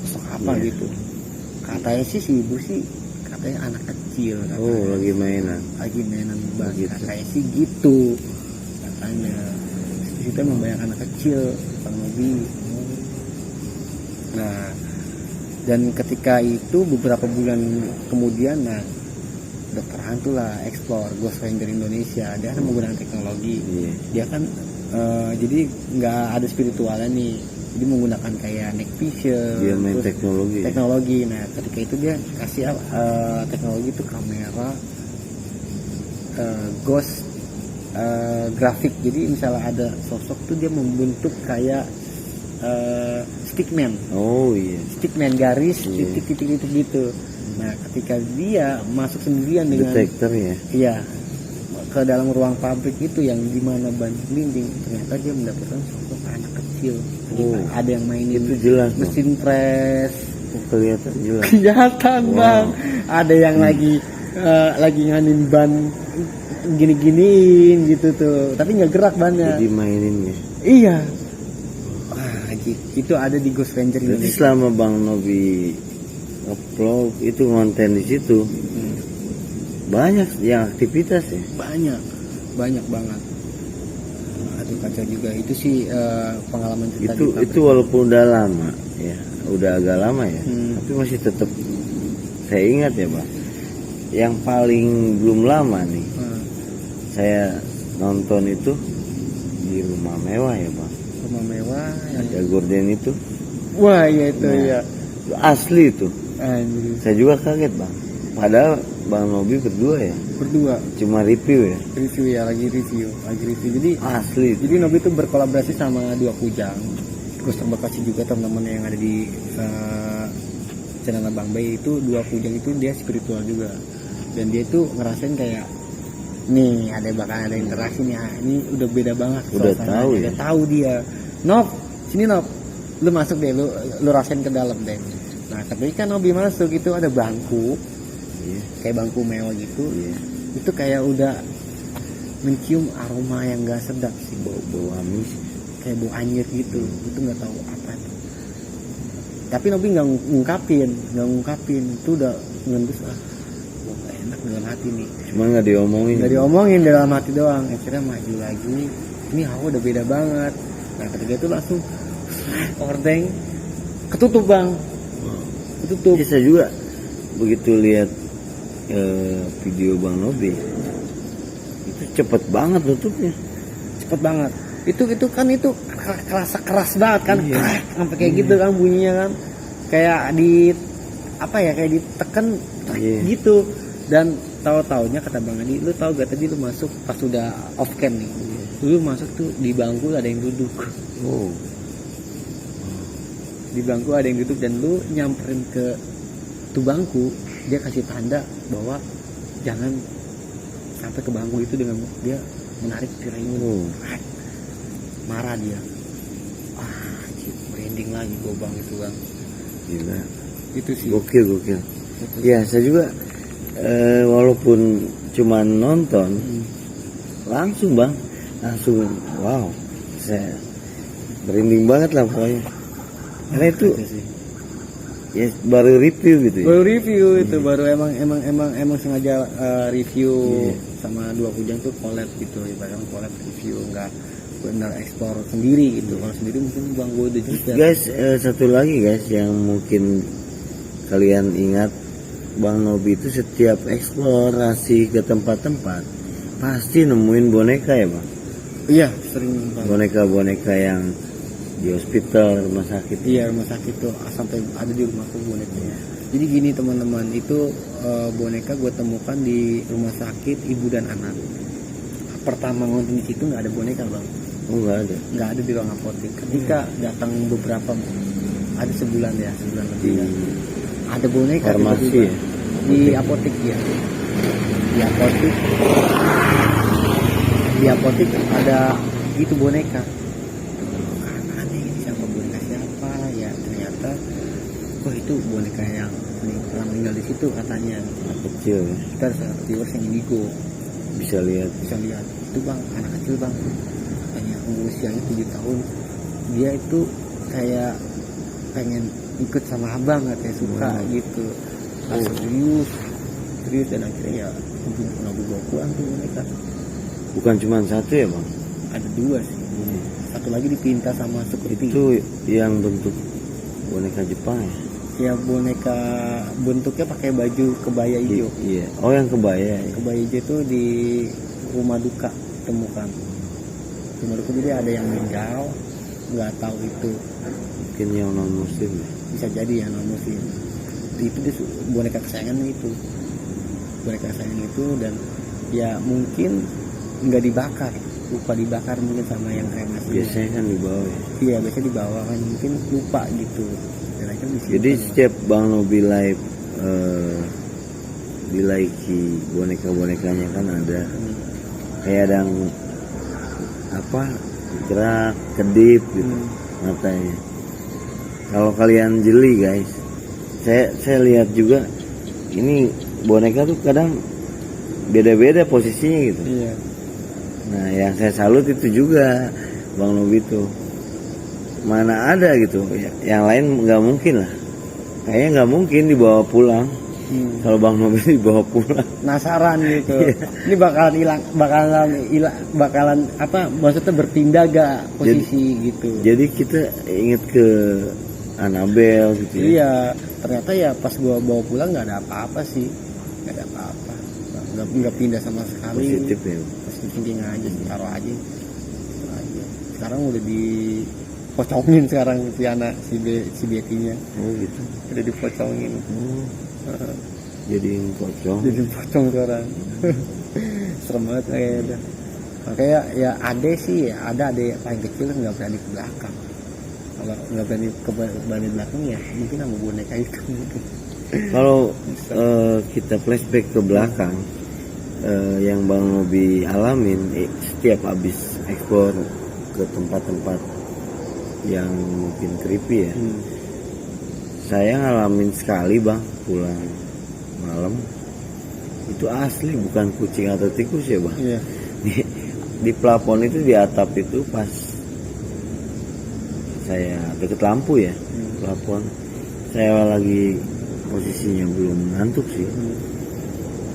sosok apa gitu. Katanya sih si ibu sih katanya anak kecil katanya. Oh, lagi mainan Bang gitu. Katanya sih gitu katanya. Itu emang banyak anak kecil Bang Nobi. Nah, dan ketika itu beberapa bulan kemudian, nah Dokter Hantu lah explore Ghost Ranger Indonesia. Dia kan menggunakan teknologi. Dia kan jadi nggak ada spiritualnya nih. Jadi menggunakan kayak night vision. Dia main teknologi. Nah, ketika itu dia kasih teknologi itu kamera ghost grafik. Jadi misalnya ada sosok tuh dia membentuk kayak stickman. Oh iya. Stickman garis Iya. titik-titik gitu. Nah, ketika dia masuk sendirian dengan Detektor ya. iya ke dalam ruang pabrik itu yang dimana ban dinding, ternyata dia mendapatkan sosok anak kecil. Jadi Oh. ada yang mainin Itu jelas Bang. mesin pres. Oh, kelihatan jelas. Kelihatan Wow. bang, ada yang lagi nganin ban gini-giniin gitu tuh, tapi nggak gerak bannya. Jadi mainin ya. Iya. Wah, itu ada di Ghost Ranger Jadi Indonesia. selama Bang Nobi upload itu konten di situ banyak yang aktivitas ya. Banyak banget. Aduh kacau juga itu sih pengalaman kita Itu di pabrik. itu walaupun udah lama ya, udah agak lama ya, Hmm. tapi masih tetap saya ingat ya Bang. Yang paling belum lama nih saya nonton itu di Rumah Mewah ya Bang. Rumah mewah. Ada gorden itu. Wah iya itu Nah. ya. Itu asli itu. Anjir. Saya juga kaget Bang. Padahal Bang Nobi berdua ya, Berdua cuma review ya. review ya, lagi review. Jadi Asli itu. Jadi Nobi itu berkolaborasi sama Dua Kujang. Terus terima kasih juga teman-teman yang ada di channel Bang Bay itu. Dua Kujang itu dia spiritual juga. Dan dia itu ngerasain kayak nih bakal ada interaksi nih. Ini udah beda banget. Udah suasananya. tahu ya? Udah tahu dia. Nop, sini Nop. Lu masuk deh, lu rasain ke dalam deh. Nah, ketika Nobi masuk itu ada bangku, Iya. kayak bangku mewah gitu. Iya. Itu kayak udah mencium aroma yang gak sedap sih, Bau amis. kayak bau anjir gitu. Itu nggak tahu apa itu, tapi Nobi nggak ngungkapin itu udah ngendus wah gak enak dalam hati nih, Cuma nggak diomongin. nggak diomongin dalam hati doang. Akhirnya maju lagi, ini hawa udah beda banget. Nah ketika itu langsung ordeng ketutup bang, ketutup. Iya, saya juga begitu lihat video Bang Nobi itu cepet banget tutupnya. Cepet banget. Itu kan itu kerasa keras banget kan, sampai kayak gitu kan bunyinya kan, kayak di apa ya, kayak ditekan Iya. gitu. Dan tahu-taunya kata Bang Adi, lu tahu gak tadi lu masuk pas sudah off cam nih, lu masuk tuh di bangku ada yang duduk, Oh. di bangku ada yang duduk dan lu nyamperin ke tuh bangku, dia kasih tanda bahwa jangan sampai ke bangku itu dengan dia menarik tirainya. Oh. Marah dia. Merinding lagi gue bang itu bang. Gila. Itu sih. Gokil. Itu. Ya, saya juga walaupun cuma nonton langsung Bang, langsung wow. Saya merinding banget lah pokoknya. Karena itu Itu sih. ya baru review gitu ya. Baru review itu, baru emang sengaja review sama Dua Kujang tuh collab gitu, ibaratnya collab review, nggak benar ekspor sendiri gitu. Kalau sendiri mungkin Bang gue udah juga. Guys, satu lagi guys yang mungkin kalian ingat, Bang Nobi itu setiap eksplorasi ke tempat-tempat pasti nemuin boneka ya Bang. Iya sering Bang. Boneka-boneka yang di hospital, rumah sakit. Iya rumah sakit tuh sampai ada di rumahku bonekanya. Jadi gini teman-teman, itu boneka gue temukan di rumah sakit ibu dan anak. Pertama ngonten di situ nggak ada boneka bang, Oh nggak ada. nggak ada di ruang apotek. Ketika datang beberapa, ada sebulan lebih ya, ada boneka Farmasi tiba-tiba. ya? Di apotek ya, di apotek ada itu boneka. Aneh, siapa boneka siapa ya, ternyata kok itu boneka yang pernah meninggal di situ katanya. Anak kecil ya. Kita ada salah viewers yang indigo, Bisa lihat. bisa lihat itu bang, anak kecil bang, hanya umur usianya 7 tahun, dia itu kayak pengen ikut sama abang katanya, suka gitu. Serius dan akhirnya ya nggak bawa pulang tuh boneka. Bukan cuma satu ya Bang. Ada 2 sih, satu lagi dipinta sama security. Itu yang bentuk boneka Jepang ya. Ya boneka bentuknya pakai baju kebaya hijau. Iya. Oh yang kebaya ya. Kebaya hijau itu di rumah duka temukan. Rumah duka, jadi ada yang meninggal, nggak tahu itu, Mungkin yang non muslim ya. bisa jadi ya non muslim. Itu dia boneka kesayangan itu, boneka kesayangan itu, dan ya mungkin nggak dibakar, lupa dibakar mungkin sama yang kremasi. Biasanya kan di bawah ya. Iya, biasanya di bawah kan mungkin lupa gitu. Dan akhirnya disimpan. Jadi setiap Bang Nobi live di Laiki boneka-bonekanya kan ada kayak ada yang apa gerak kedip gitu matanya. Kalau kalian jeli guys, saya lihat juga ini boneka tuh kadang beda-beda posisinya gitu. Iya. Nah yang saya salut itu juga Bang Nobi tuh mana ada gitu, yang lain nggak mungkin lah, kayaknya nggak mungkin dibawa pulang. Kalau Bang Nobi dibawa pulang, Penasaran gitu. Ini bakalan apa? Maksudnya berpindah gak posisi gitu. jadi kita inget ke Annabelle gitu ya. Iya, ternyata ya pas gua bawa pulang nggak ada apa-apa sih, nggak ada apa-apa, nggak pindah sama sekali. Positif ya. Positif aja sih, taruh aja. Sekarang udah dipocongin sekarang si anak si Betty-nya. Oh gitu. Udah dipocongin. Jadi pocong. Jadi pocong sekarang. Serem banget kayaknya. Makanya ya ada yang paling kecil nggak berani ke belakang. Kalau nggak berani ke belakang ya mungkin sama boneka itu. Kalau kita flashback ke belakang, yang Bang Nobi alamin setiap habis ekspor ke tempat-tempat yang mungkin creepy ya. Saya ngalamin sekali Bang pulang malam itu asli bukan kucing atau tikus ya Bang. Iya. Di plafon itu di atap itu pas saya deket lampu ya, plafon saya lagi posisinya belum ngantuk sih,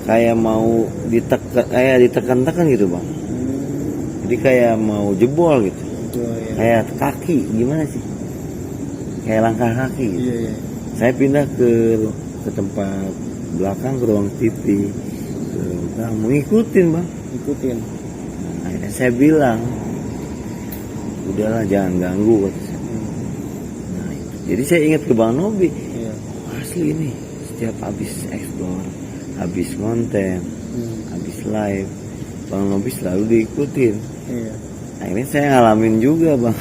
kayak mau ditekan-tekan gitu Bang. Jadi kayak mau jebol gitu, Ya. kayak kaki gimana sih, kayak langkah kaki gitu. Iya. Saya pindah ke tempat belakang, ke ruang TV, mau ngikutin Bang. Ikutin. Akhirnya saya bilang udahlah jangan ganggu kata saya. Nah, itu. Jadi saya ingat ke Bang Nobi. Iya. Asli ini setiap habis explore, habis konten, habis live, Bang Nobi selalu diikutin. Iya. Akhirnya saya ngalamin juga Bang.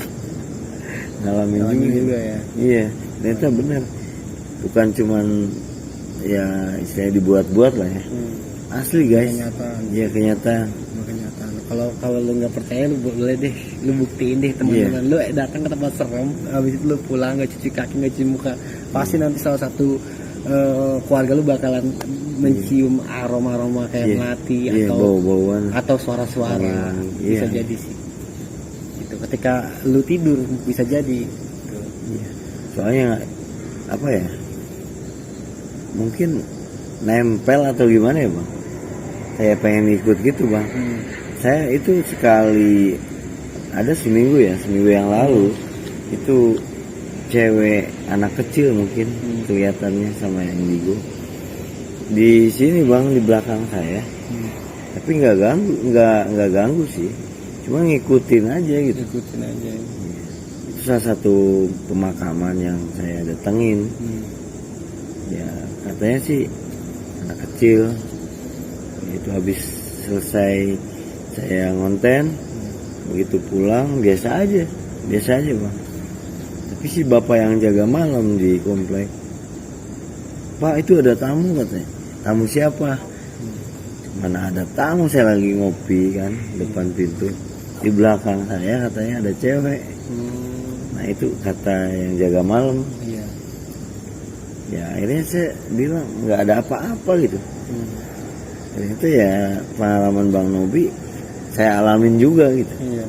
ngalamin juga ya. Iya, ternyata benar. Bukan cuman ya istilahnya dibuat-buat lah ya. Asli guys. Kenyataan. Iya kenyataan. Kenyataan. Kalau lu nggak percaya lu boleh deh, lu buktiin deh teman-teman. Lu datang ke tempat serem, habis itu lu pulang nggak cuci kaki, nggak cuci muka, pasti nanti salah satu keluarga lu bakalan mencium aroma-aroma kayak melati atau bau-bauan atau suara-suara. Bisa jadi sih. Gitu. Ketika lu tidur bisa jadi. Gitu. Iya. Soalnya apa ya? Mungkin nempel atau gimana ya Bang? Saya pengen ikut gitu Bang. Saya itu sekali ada seminggu yang lalu itu cewek anak kecil mungkin kelihatannya sama yang indigo di sini Bang di belakang saya. Tapi nggak ganggu sih, cuma ngikutin aja gitu. Ikutin aja. Itu salah satu pemakaman yang saya datengin. Ya katanya sih anak kecil itu habis selesai saya ngonten begitu pulang biasa aja Bang. Tapi si bapak yang jaga malam di komplek, Pak itu ada tamu katanya. Tamu siapa? Mana ada tamu, saya lagi ngopi kan depan pintu, di belakang saya katanya ada cewek. Nah itu kata yang jaga malam. Iya. Ya akhirnya saya bilang nggak ada apa-apa gitu. Itu ya pengalaman Bang Nobi saya alamin juga gitu. Iya.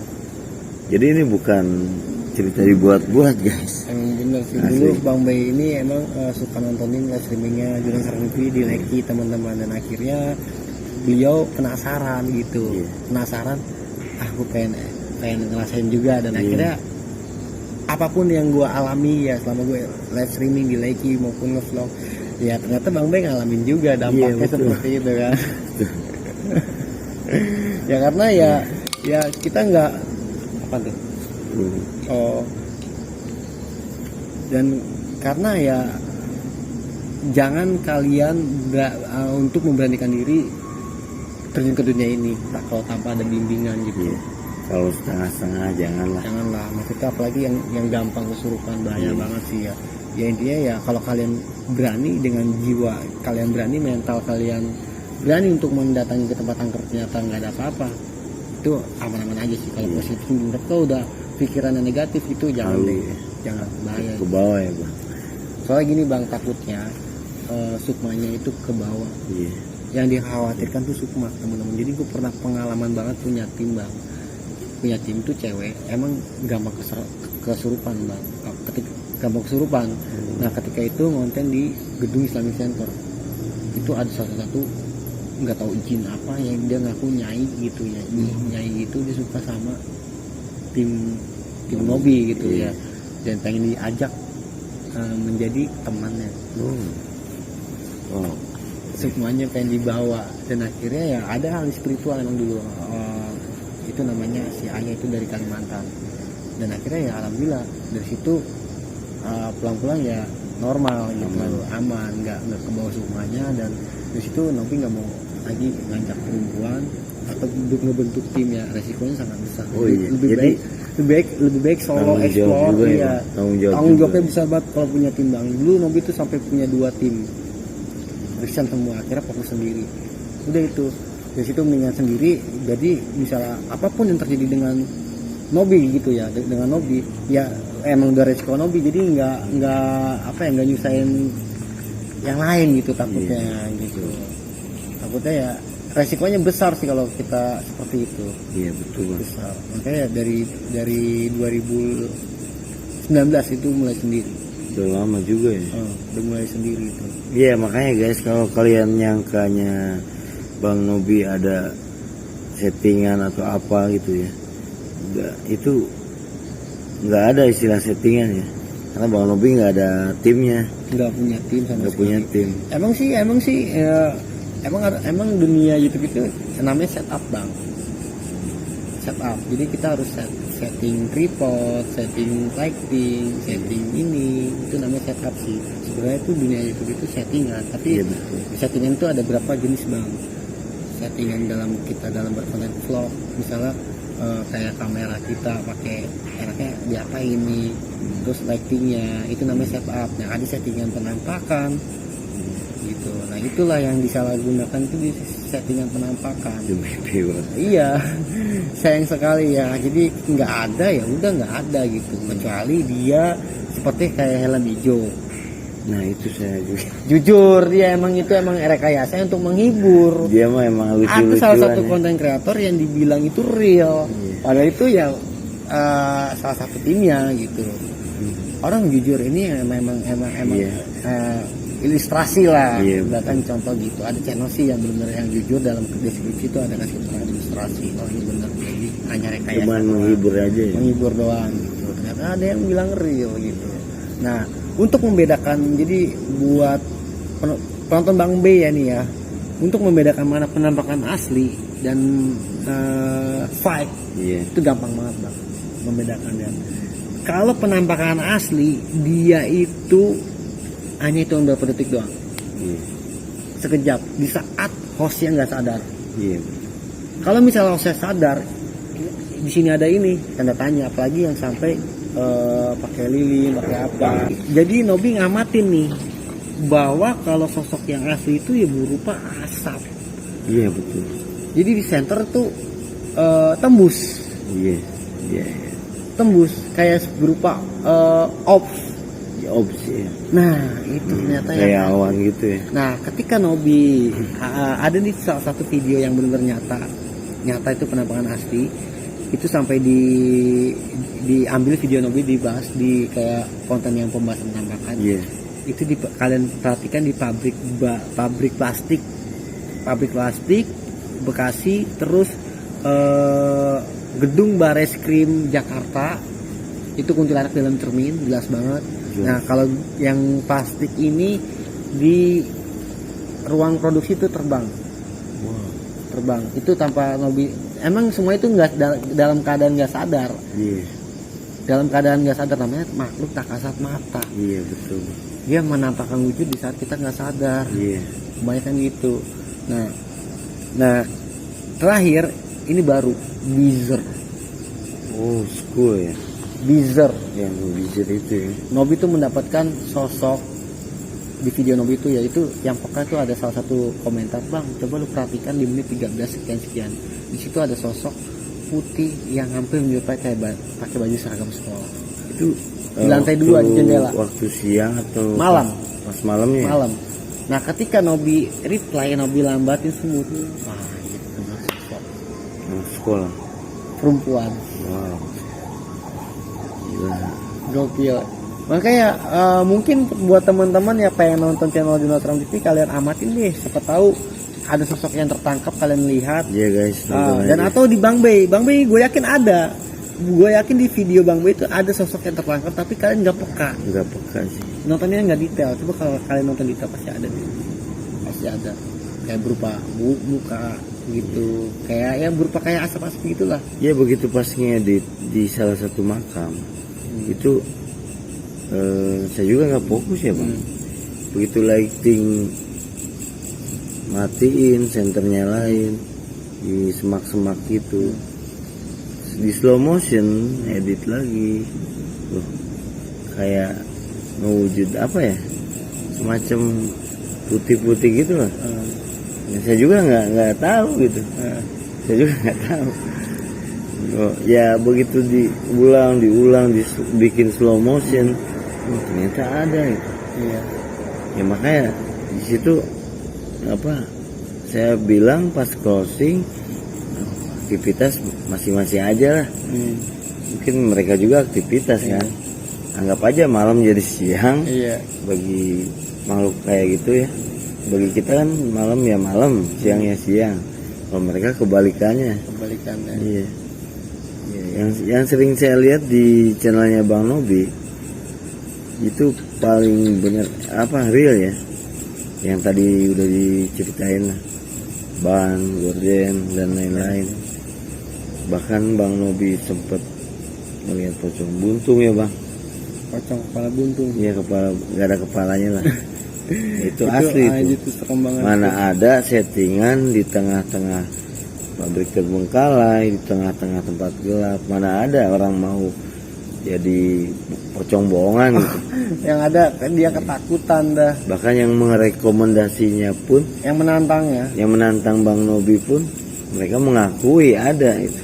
Jadi ini bukan cerita dibuat-buat guys. Emang bener sih. Asli. Dulu Bang Bay ini emang suka nontonin live streamingnya Jurang Sarang TV di Laiki teman-teman, dan akhirnya beliau penasaran gitu. Iya. Penasaran, gue pengen ngerasain juga, dan akhirnya apapun yang gue alami ya selama gue live streaming di Laiki maupun nge-vlog, ya ternyata Bang Bay ngalamin juga dampaknya seperti itu kan. Ya karena ya kita nggak apa tuh. Oh, dan karena ya jangan kalian untuk memberanikan diri terjun ke dunia ini kalau tanpa ada bimbingan gitu. Kalau setengah-setengah janganlah. Janganlah, maksudnya apalagi yang gampang kesurupan, bahaya banget sih ya. Ya intinya ya kalau kalian berani dengan jiwa kalian berani, mental kalian berani untuk mendatangi ke tempat angker ternyata nggak ada apa-apa, itu aman-aman aja sih. Kalau positif menurut kau udah pikirannya negatif itu jangan deh, jangan, bahaya. Ke bawah ya bang. Soalnya gini bang, takutnya sukmanya itu ke bawah. Iya. Yang dikhawatirkan tuh sukma teman-teman. Jadi gue pernah pengalaman banget punya tim bang, punya tim tuh cewek emang gampang kesurupan bang, gampang kesurupan. Nah ketika itu ngonten di gedung Islamic Center, itu ada salah satu nggak tahu izin apa yang dia ngaku nyai gitu ya, nyai gitu dia suka sama tim Nobi gitu ya, dan pengen diajak menjadi temannya. Wow. Semuanya pengen dibawa, dan akhirnya ya ada hal spiritual emang dulu. Itu namanya si Ayah itu dari Kalimantan, dan akhirnya ya alhamdulillah dari situ pulang-pulang ya normal gitu, aman, nggak ke bawah semuanya. Dan dari situ Novi nggak mau lagi ngajak perempuan atau ngebentuk tim ya, resikonya sangat besar. Iya. Lebih baik solo explore ya. Tanggung jawabnya besar banget kalau punya tim bang. Dulu Novi itu sampai punya 2 tim, resign semua, akhirnya fokus sendiri. Udah itu dari situ mendingan sendiri. Jadi misalnya apapun yang terjadi dengan Nobi gitu ya, dengan Nobi ya emang udah resiko Nobi, jadi nggak nyusahin yang lain gitu takutnya. Gitu takutnya ya resikonya besar sih kalau kita seperti itu. Iya betul bang. Besar. Makanya dari 2019 itu mulai sendiri. Udah lama juga ya. Udah mulai sendiri itu. Iya makanya guys, kalau kalian nyangkanya Bang Nobi ada settingan atau apa gitu ya, nggak ada istilah settingan ya, karena Bang Nobi nggak ada timnya, nggak punya tim sama nggak sekali. punya tim. Emang dunia YouTube itu namanya setup bang, setup. Jadi kita harus setting tripod, setting lighting, setting ini, itu namanya setup sih. Sebenarnya itu dunia YouTube itu settingan, tapi settingan itu ada berapa jenis bang. Settingan dalam berkonten vlog, misalnya kayak kamera kita pakai enaknya diapa ini, terus lightingnya itu namanya setup. Nah ada settingan penampakan gitu. Nah itulah yang disalahgunakan itu di settingan penampakan. Iya, sayang sekali ya. Jadi nggak ada ya udah nggak ada gitu, kecuali dia seperti kayak helm hijau. Nah itu saya jujur dia emang rekayasa untuk menghibur. Dia mah emang lucu-lucuan. Ada salah satu konten kreator yang dibilang itu real, padahal itu ya salah satu timnya gitu. Orang jujur ini emang ilustrasi lah, bahkan contoh gitu. Ada channel sih yang benar yang jujur, dalam deskripsi itu ada kasih ilustrasi kalau ini benar, jadi hanya rekayasa. Cuman menghibur aja ya. Menghibur doang gitu. Ternyata ada yang bilang real gitu. Nah untuk membedakan, jadi buat penonton Bang B ya nih ya, untuk membedakan mana penampakan asli dan fake, itu gampang banget bang membedakannya. Kalau penampakan asli dia itu hanya itu berapa detik doang, sekejap, di saat hostnya nggak sadar. Kalau misalnya hostnya sadar, di sini ada ini tanda tanya, apalagi yang sampai pakai lilin, pakai apa. Jadi Nobi ngamatin nih bahwa kalau sosok yang asli itu ya berupa asap. Iya betul. Jadi di center tuh tembus. Tembus kayak berupa ops. Ops ya. Nah itu ternyata kayak awan gitu ya. Nah ketika Nobi ada di salah satu video yang benar-benar nyata itu penampakan asli, itu sampai diambil video Nobi dibahas di kayak konten yang pembahasan penampakan. Itu kalian perhatikan di pabrik plastik Bekasi, terus gedung Bareskrim Jakarta, itu kuntilanak dalam cermin, jelas banget. Nah kalau yang plastik ini di ruang produksi itu terbang, itu tanpa Nobi. Emang semua itu nggak dalam keadaan nggak sadar. Dalam keadaan nggak sadar, namanya makhluk tak kasat mata. Betul. Dia menampakkan wujud di saat kita nggak sadar. Kebanyakan gitu. Nah terakhir ini baru Beezer. Oh, school ya. Beezer. Yang Beezer itu ya. Nobi itu mendapatkan sosok di video Nobi itu, yaitu yang peka itu ada salah satu komentar, bang coba lu perhatikan di menit 13 sekian di situ ada sosok putih yang hampir menyerupai kayak pakai baju seragam sekolah. Itu di lantai 2 di jendela. Waktu siang atau Malam. Pas malamnya. Ya? Malam. Nah ketika Nobi reply, Nobi lambatin semut. Wah gitu sosok Sekolah. perempuan. Wow. Gila. Gokil. Makanya mungkin buat teman-teman ya pengen nonton channel Jonas Ram TV, kalian amatin deh, siapa tahu ada sosok yang tertangkap, kalian lihat. Iya guys. Dan atau di Bang Bay gue yakin ada. Gue yakin di video Bang Bay itu ada sosok yang tertangkap, tapi kalian nggak peka. Nggak peka sih. Nontonnya nggak detail. Coba kalau kalian nonton detail pasti ada deh. Pasti ada. Kayak berupa muka gitu. Kayak yang berupa kayak asap-asap gitulah. Ya begitu pas ngedit di salah satu makam itu saya juga nggak fokus ya bang. Begitu lighting matiin, senternya lain di semak-semak gitu, di slow motion edit lagi, loh kayak mewujud apa ya, semacam putih-putih gitu lah. Ya, saya juga nggak tahu gitu. Saya juga nggak tahu. Oh, ya begitu diulang bikin slow motion, ternyata ada gitu. Iya. Ya makanya di situ apa saya bilang pas closing, aktivitas masing-masing aja lah. Mungkin mereka juga aktivitas kan. Anggap aja malam jadi siang. Iya. Bagi makhluk kayak gitu ya. Bagi kita kan malam ya malam, siang ya siang. Kalau mereka kebalikannya. Iya. Ya, yang sering saya lihat di channelnya Bang Nobi itu paling benar apa real ya. Yang tadi udah diceritain lah, ban, gorden dan lain-lain. Bahkan Bang Nobi sempat melihat pocong buntung ya bang. Pocong kepala buntung. Iya kepala, nggak ada kepalanya lah. Itu asli itu. Mana ada settingan di tengah-tengah pabrik terbengkalai, di tengah-tengah tempat gelap. Mana ada orang mau jadi pocong bohongan gitu. Yang ada kan dia ketakutan dah. Bahkan yang merekomendasinya pun, Yang menantangnya. yang menantang Bang Nobi pun, mereka mengakui ada itu.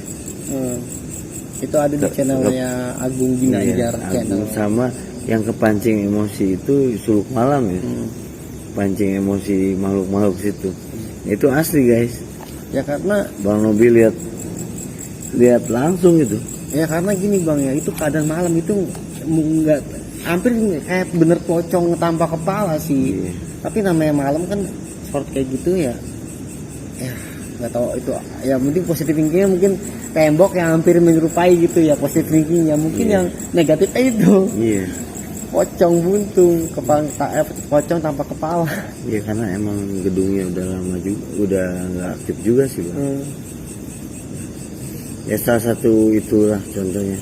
Itu ada di channelnya Agung Ginanjar channel. Sama yang kepancing emosi itu Suluk Malam ya. Pancing emosi makhluk-makhluk situ. Itu asli guys. Ya karena Bang Nobi lihat langsung gitu. ya karena gini bang ya, itu keadaan malam itu enggak hampir kayak bener pocong tanpa kepala sih. Iya. Tapi namanya malam kan seperti kayak gitu ya. Ya nggak tahu itu. Ya mungkin positif thinkingnya mungkin tembok yang hampir menyerupai gitu ya positif thinkingnya. Mungkin yang negatifnya itu. Iya. Pocong buntung, pocong tanpa kepala. Iya karena emang gedungnya udah lama juga, udah nggak aktif juga sih bang. Ya salah satu itulah contohnya.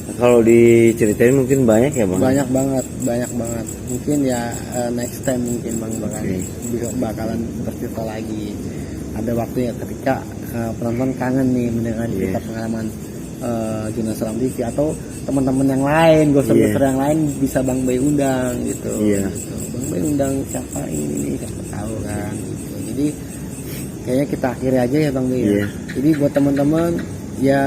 Nah, kalau diceritain mungkin banyak ya bang. Banyak banget. Mungkin ya next time mungkin bang bakalan bercerita lagi. Ada waktu ya ketika penonton kangen nih mendengar cerita pengalaman Jonas Ram TV atau teman-teman yang lain, gosip-gosip yang lain bisa Bang Bay undang gitu. Iya. Gitu. Bang Bay undang siapa ini siapa tahu kan. Gitu. Jadi kayaknya kita akhiri aja ya Bang Bay. Iya. Jadi buat teman-teman ya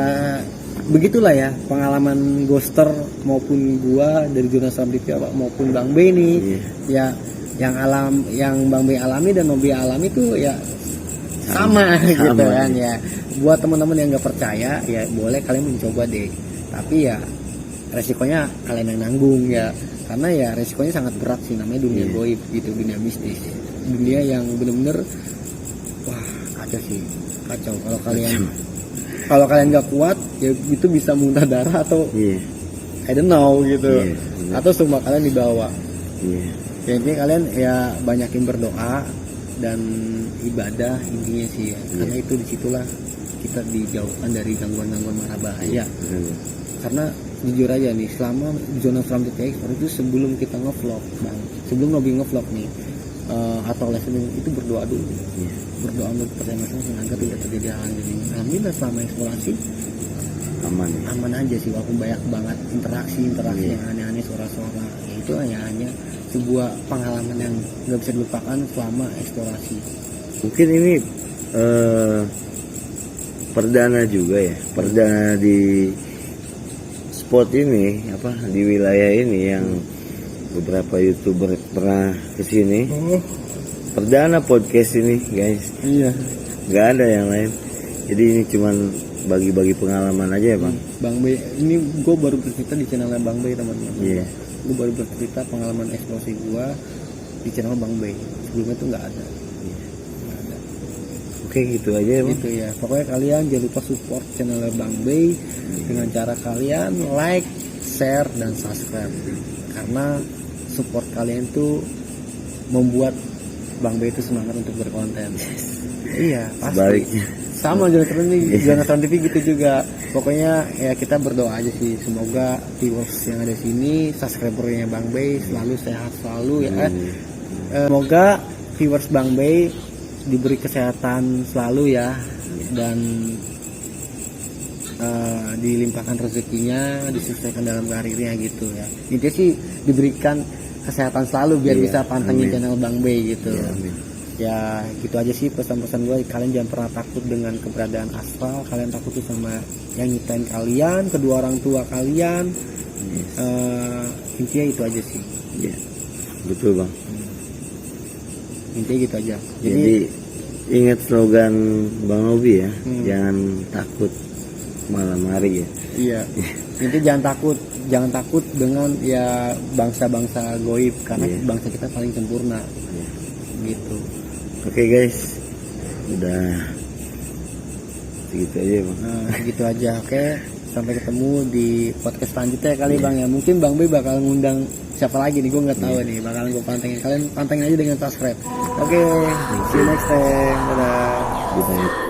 begitulah ya pengalaman ghoster maupun gua dari Jonas Ram TV maupun Bang Bay nih. Ya yang Bang Bay alami dan Nobi alami itu ya sama gitu kan ya. Buat teman-teman yang nggak percaya ya boleh kalian mencoba deh, tapi ya resikonya kalian yang nanggung ya, karena ya resikonya sangat berat sih, namanya dunia goib gitu, dunia mistis, dunia yang bener-bener wah kacau sih, kacau. Kalau kalian nggak kuat ya itu bisa muntah darah atau I don't know gitu, atau semua kalian dibawa. Ya, intinya kalian ya banyakin berdoa dan ibadah intinya sih ya. Karena itu disitulah kita dijauhkan dari gangguan-gangguan mara bahaya. Karena jujur aja nih, selama Jonas Ram TV itu sebelum kita ngevlog bang, sebelum Nobi ngevlog nih atau live itu berdoa dulu, berdoa untuk percaya masing-masing agar tidak terjadi hal ini. Alhamdulillah selama eksplorasi aman ya. aman aja sih, walaupun banyak banget interaksi Iya. yang aneh-aneh, suara-suara ya, itu hanya sebuah pengalaman yang nggak bisa dilupakan selama eksplorasi. Mungkin ini perdana juga ya, perdana di spot ini, apa, di wilayah ini yang beberapa YouTuber pernah kesini. Perdana podcast ini guys, Iya. nggak ada yang lain. Jadi ini cuman bagi-bagi pengalaman aja ya bang. Bang B, ini gue baru bercerita di channelnya Bang B teman-teman. Iya. Gue baru bercerita pengalaman eksplorasi gue di channel Bang B. Sebelumnya tuh nggak ada. Oke gitu aja ya bang. Gitu ya. Pokoknya kalian jangan lupa support channelnya Bang B dengan cara kalian like, share, dan subscribe. Karena support kalian tuh membuat Bang B itu semangat untuk berkonten. Iya, pasti. Sebaliknya. Sama Jonathan TV gitu juga. Pokoknya ya kita berdoa aja sih, semoga viewers yang ada sini, subscribernya Bang B selalu sehat selalu ya. Semoga viewers Bang B diberi kesehatan selalu ya, dan dilimpahkan rezekinya, diselesaikan dalam karirnya gitu ya. Intinya sih diberikan kesehatan selalu biar Iya, bisa pantengin amin. channel Bang B gitu. Iya, amin. Ya gitu aja sih pesan-pesan gue. Kalian jangan pernah takut dengan keberadaan astral. Kalian takut tuh sama yang nyiptain kalian, kedua orang tua kalian. Intinya itu aja sih. Iya. Betul bang. Intinya gitu aja. Jadi ingat slogan Bang Nobi ya, Hmm. jangan takut malam hari ya. Iya. Intinya jangan takut dengan ya bangsa-bangsa goib, karena Iya. bangsa kita paling sempurna. Iya. Gitu. Oke guys, udah segitu aja bang. Gitu aja. Oke. Sampai ketemu di podcast selanjutnya kali Bang ya. Mungkin Bang B bakal ngundang siapa lagi nih, gue nggak tahu nih. Bakalan gue pantengin. Kalian pantengin aja dengan subscribe. Oke. See you next time. Dadah. Good night.